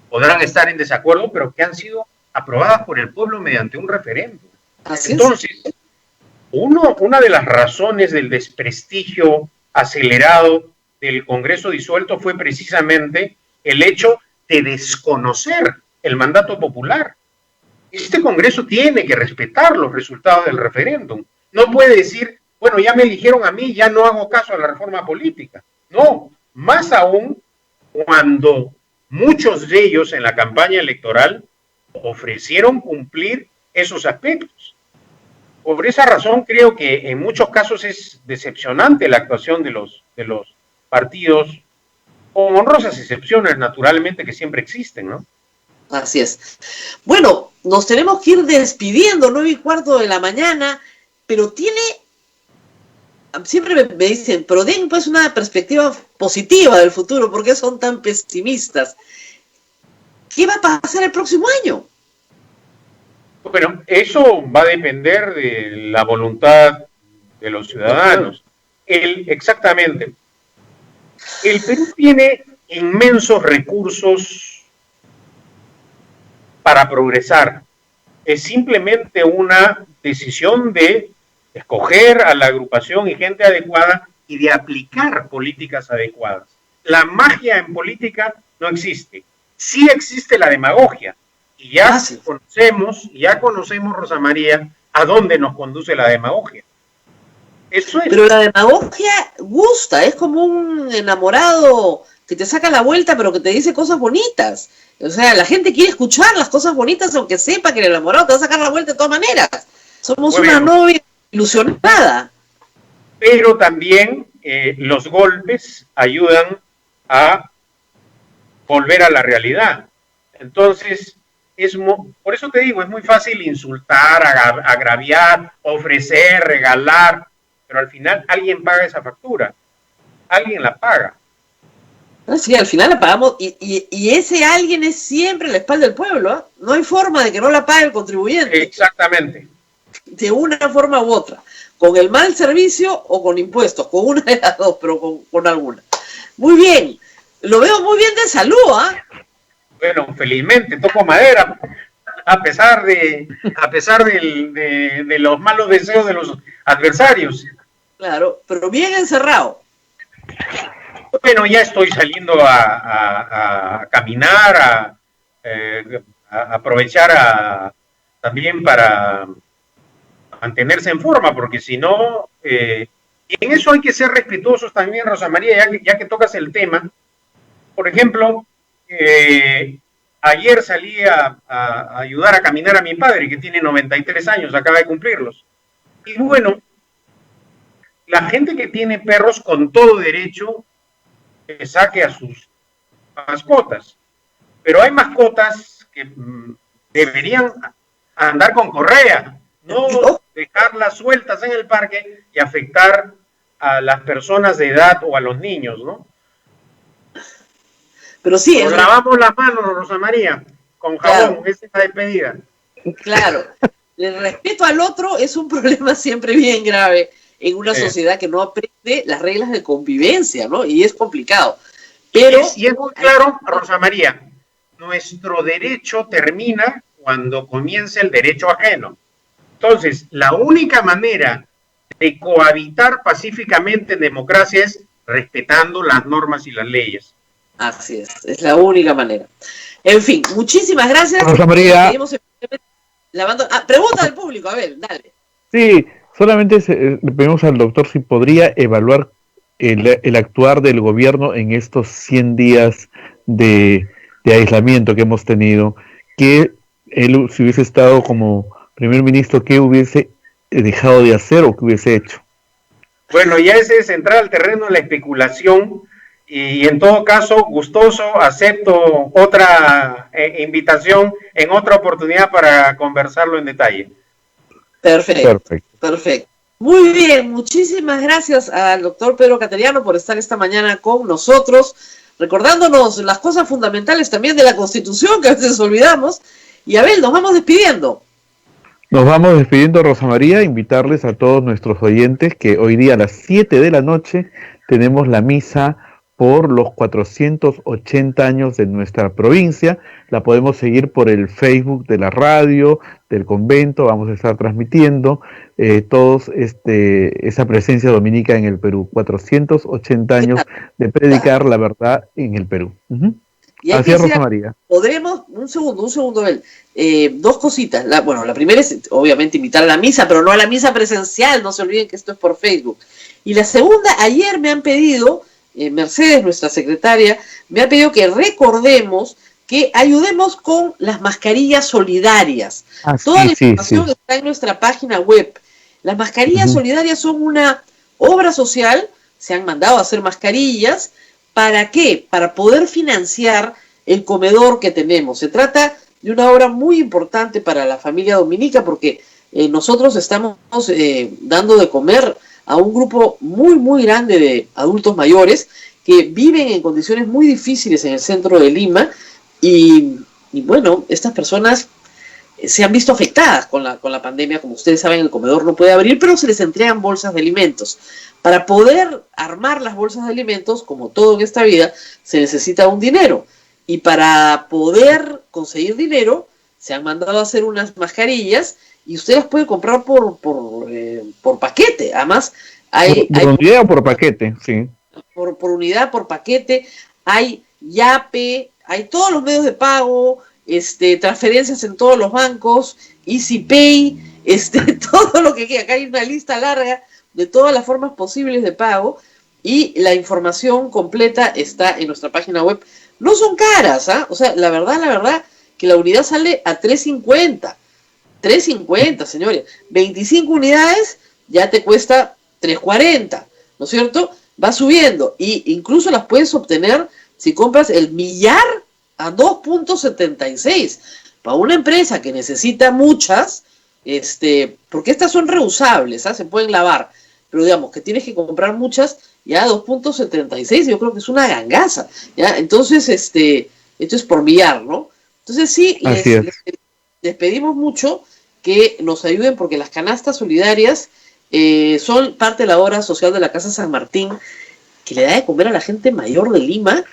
podrán estar en desacuerdo, pero que han sido aprobadas por el pueblo mediante un referéndum. Entonces, una de las razones del desprestigio acelerado del Congreso disuelto fue precisamente el hecho de desconocer el mandato popular. Este Congreso tiene que respetar los resultados del referéndum. No puede decir, bueno, ya me eligieron a mí, ya no hago caso a la reforma política. No, más aún cuando muchos de ellos en la campaña electoral ofrecieron cumplir esos aspectos. Por esa razón creo que en muchos casos es decepcionante la actuación de los partidos, con honrosas excepciones naturalmente que siempre existen, ¿no? Así es. Bueno, nos tenemos que ir despidiendo, 9:15 de la mañana, pero siempre me dicen, pero den pues una perspectiva positiva del futuro, ¿por qué son tan pesimistas? ¿Qué va a pasar el próximo año? Bueno, eso va a depender de la voluntad de los ciudadanos. Exactamente. El Perú tiene inmensos recursos para progresar. Es simplemente una decisión de escoger a la agrupación y gente adecuada y de aplicar políticas adecuadas. La magia en política no existe. Sí existe la demagogia. Y ya conocemos, Rosa María, a dónde nos conduce la demagogia. Eso es. Pero la demagogia gusta, es como un enamorado que te saca la vuelta pero que te dice cosas bonitas. O sea, la gente quiere escuchar las cosas bonitas aunque sepa que el enamorado te va a sacar la vuelta de todas maneras. Somos una novia ilusionada. Pero también los golpes ayudan a volver a la realidad. Entonces, por eso te digo, es muy fácil insultar, agraviar, ofrecer, regalar, pero al final alguien paga esa factura. Alguien la paga. Sí, al final la pagamos y ese alguien es siempre la espalda del pueblo, ¿eh? No hay forma de que no la pague el contribuyente. Exactamente. De una forma u otra. Con el mal servicio o con impuestos, con una de las dos, pero con alguna. Muy bien, lo veo muy bien de salud, ¿ah? Bueno, felizmente, toco madera, a pesar de los malos deseos de los adversarios. Claro, pero bien encerrado. Bueno, ya estoy saliendo a caminar, a aprovechar también para mantenerse en forma, porque si no, y en eso hay que ser respetuosos también, Rosa María, ya que tocas el tema. Por ejemplo, ayer salí a ayudar a caminar a mi padre, que tiene 93 años, acaba de cumplirlos. Y bueno, la gente que tiene perros con todo derecho que saque a sus mascotas, pero hay mascotas que deberían andar con correa, no dejarlas sueltas en el parque y afectar a las personas de edad o a los niños, ¿no? Pero sí, nos lavamos las manos, Rosa María, con jabón, claro. Esa es la despedida. Claro, el respeto al otro es un problema siempre bien grave en una sociedad que no aprende las reglas de convivencia, ¿no? Y es complicado. Pero y es muy claro, Rosa María, nuestro derecho termina cuando comienza el derecho ajeno. Entonces, la única manera de cohabitar pacíficamente en democracia es respetando las normas y las leyes. Así es la única manera. En fin, muchísimas gracias. Rosa María. Pregunta del público, a ver, dale. Sí, solamente le pedimos al doctor si podría evaluar el actuar del gobierno en estos 100 días de aislamiento que hemos tenido, que él, si hubiese estado como primer ministro, ¿qué hubiese dejado de hacer o qué hubiese hecho? Bueno, ya ese es entrar al terreno de la especulación y en todo caso, gustoso, acepto otra invitación en otra oportunidad para conversarlo en detalle. Perfecto. Muy bien, muchísimas gracias al doctor Pedro Cateriano por estar esta mañana con nosotros, recordándonos las cosas fundamentales también de la Constitución que a veces olvidamos. Y Abel, nos vamos despidiendo. Nos vamos despidiendo, Rosa María, invitarles a todos nuestros oyentes que hoy día a las 7 de la noche tenemos la misa por los 480 años de nuestra provincia. La podemos seguir por el Facebook de la radio, del convento. Vamos a estar transmitiendo todos esa presencia dominica en el Perú. 480 años de predicar la verdad en el Perú. Así es, Rosa María. Podremos, un segundo, Abel. Dos cositas. La primera es obviamente invitar a la misa, pero no a la misa presencial. No se olviden que esto es por Facebook. Y la segunda, ayer me han pedido, Mercedes, nuestra secretaria, me ha pedido que recordemos que ayudemos con las mascarillas solidarias. Toda la información está en nuestra página web. Las mascarillas solidarias son una obra social, se han mandado a hacer mascarillas. ¿Para qué? Para poder financiar el comedor que tenemos. Se trata de una obra muy importante para la familia dominica porque nosotros estamos dando de comer a un grupo muy, muy grande de adultos mayores que viven en condiciones muy difíciles en el centro de Lima y bueno, estas personas se han visto afectadas con la pandemia. Como ustedes saben, el comedor no puede abrir, pero se les entregan bolsas de alimentos. Para poder armar las bolsas de alimentos, como todo en esta vida, se necesita un dinero. Y para poder conseguir dinero, se han mandado a hacer unas mascarillas y usted las puede comprar por paquete. Además, ¿Por unidad o por paquete? Sí. Por unidad, por paquete. Hay Yape, hay todos los medios de pago, transferencias en todos los bancos, EasyPay, todo lo que queda. Acá hay una lista larga de todas las formas posibles de pago y la información completa está en nuestra página web. No son caras, ¿ah? O sea, la verdad, que la unidad sale a $3.50. $3.50, señores. 25 unidades ya te cuesta $3.40, ¿no es cierto? Va subiendo y incluso las puedes obtener si compras el millar a 2.76. Para una empresa que necesita muchas, porque estas son reusables, ¿ah? Se pueden lavar, pero digamos que tienes que comprar muchas, ya 2.76, yo creo que es una gangaza, ¿ya? Entonces, esto es por millar, ¿no? Entonces sí, les pedimos mucho que nos ayuden porque las canastas solidarias son parte de la obra social de la Casa San Martín, que le da de comer a la gente mayor de Lima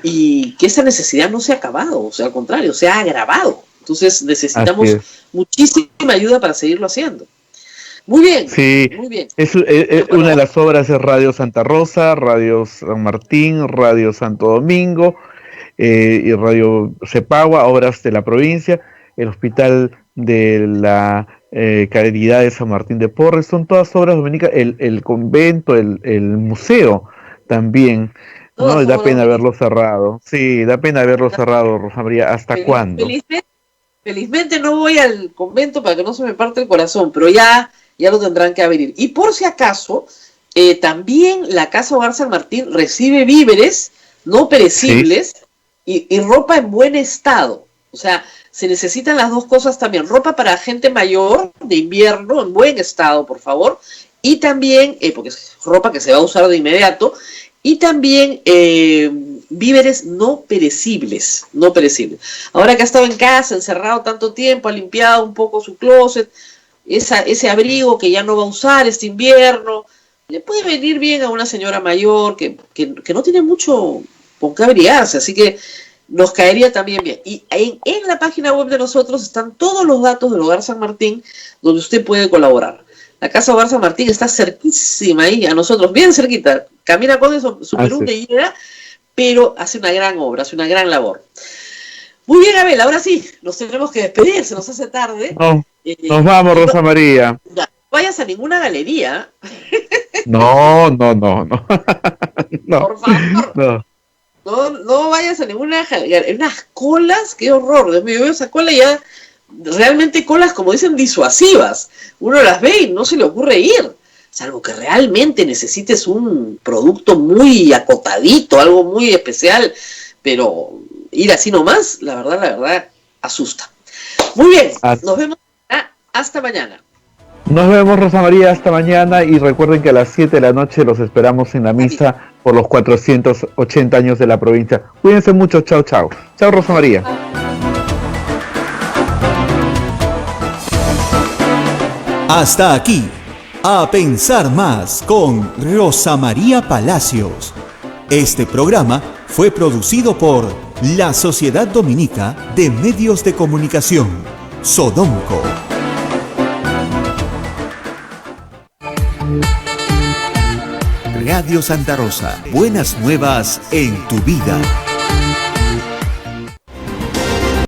y que esa necesidad no se ha acabado, o sea, al contrario, se ha agravado. Entonces necesitamos muchísima ayuda para seguirlo haciendo. Muy bien, sí, muy bien. Es una de las obras es Radio Santa Rosa, Radio San Martín, Radio Santo Domingo y Radio Cepagua, obras de la provincia, el Hospital de la Caridad de San Martín de Porres, son todas obras dominicas, el convento, el museo también, ¿no? Da pena verlo cerrado. Sí, da pena verlo cerrado, Rosa María. ¿Hasta cuándo? Felizmente no voy al convento para que no se me parte el corazón, pero ya lo tendrán que abrir. Y por si acaso, también la Casa Hogar San Martín recibe víveres no perecibles y ropa en buen estado. O sea, se necesitan las dos cosas también. Ropa para gente mayor de invierno en buen estado, por favor. Y también, porque es ropa que se va a usar de inmediato. Y también víveres no perecibles. Ahora que ha estado en casa, encerrado tanto tiempo, ha limpiado un poco su closet, ese abrigo que ya no va a usar este invierno, le puede venir bien a una señora mayor que no tiene mucho con qué abrigarse, así que nos caería también bien. Y en la página web de nosotros están todos los datos del Hogar San Martín, donde usted puede colaborar. La Casa Hogar San Martín está cerquísima ahí, a nosotros, bien cerquita. Camina con eso, Superunde y llega, pero hace una gran obra, hace una gran labor. Muy bien, Abel, ahora sí, nos tenemos que despedir, se nos hace tarde. Nos vamos, Rosa María. No vayas a ninguna galería. No. Por favor. No vayas a ninguna galería. Unas colas, qué horror. Dios mío, yo veo esa cola ya, realmente colas, como dicen, disuasivas. Uno las ve y no se le ocurre ir. Salvo que realmente necesites un producto muy acotadito, algo muy especial. Pero ir así nomás, la verdad, asusta. Muy bien, nos vemos hasta mañana. Nos vemos, Rosa María, hasta mañana, y recuerden que a las 7 de la noche los esperamos en la misa por los 480 años de la provincia. Cuídense mucho, chao. Chao, Rosa María. Hasta aquí, A Pensar Más con Rosa María Palacios. Este programa fue producido por la Sociedad Dominica de Medios de Comunicación, Sodomco. Radio Santa Rosa, buenas nuevas en tu vida.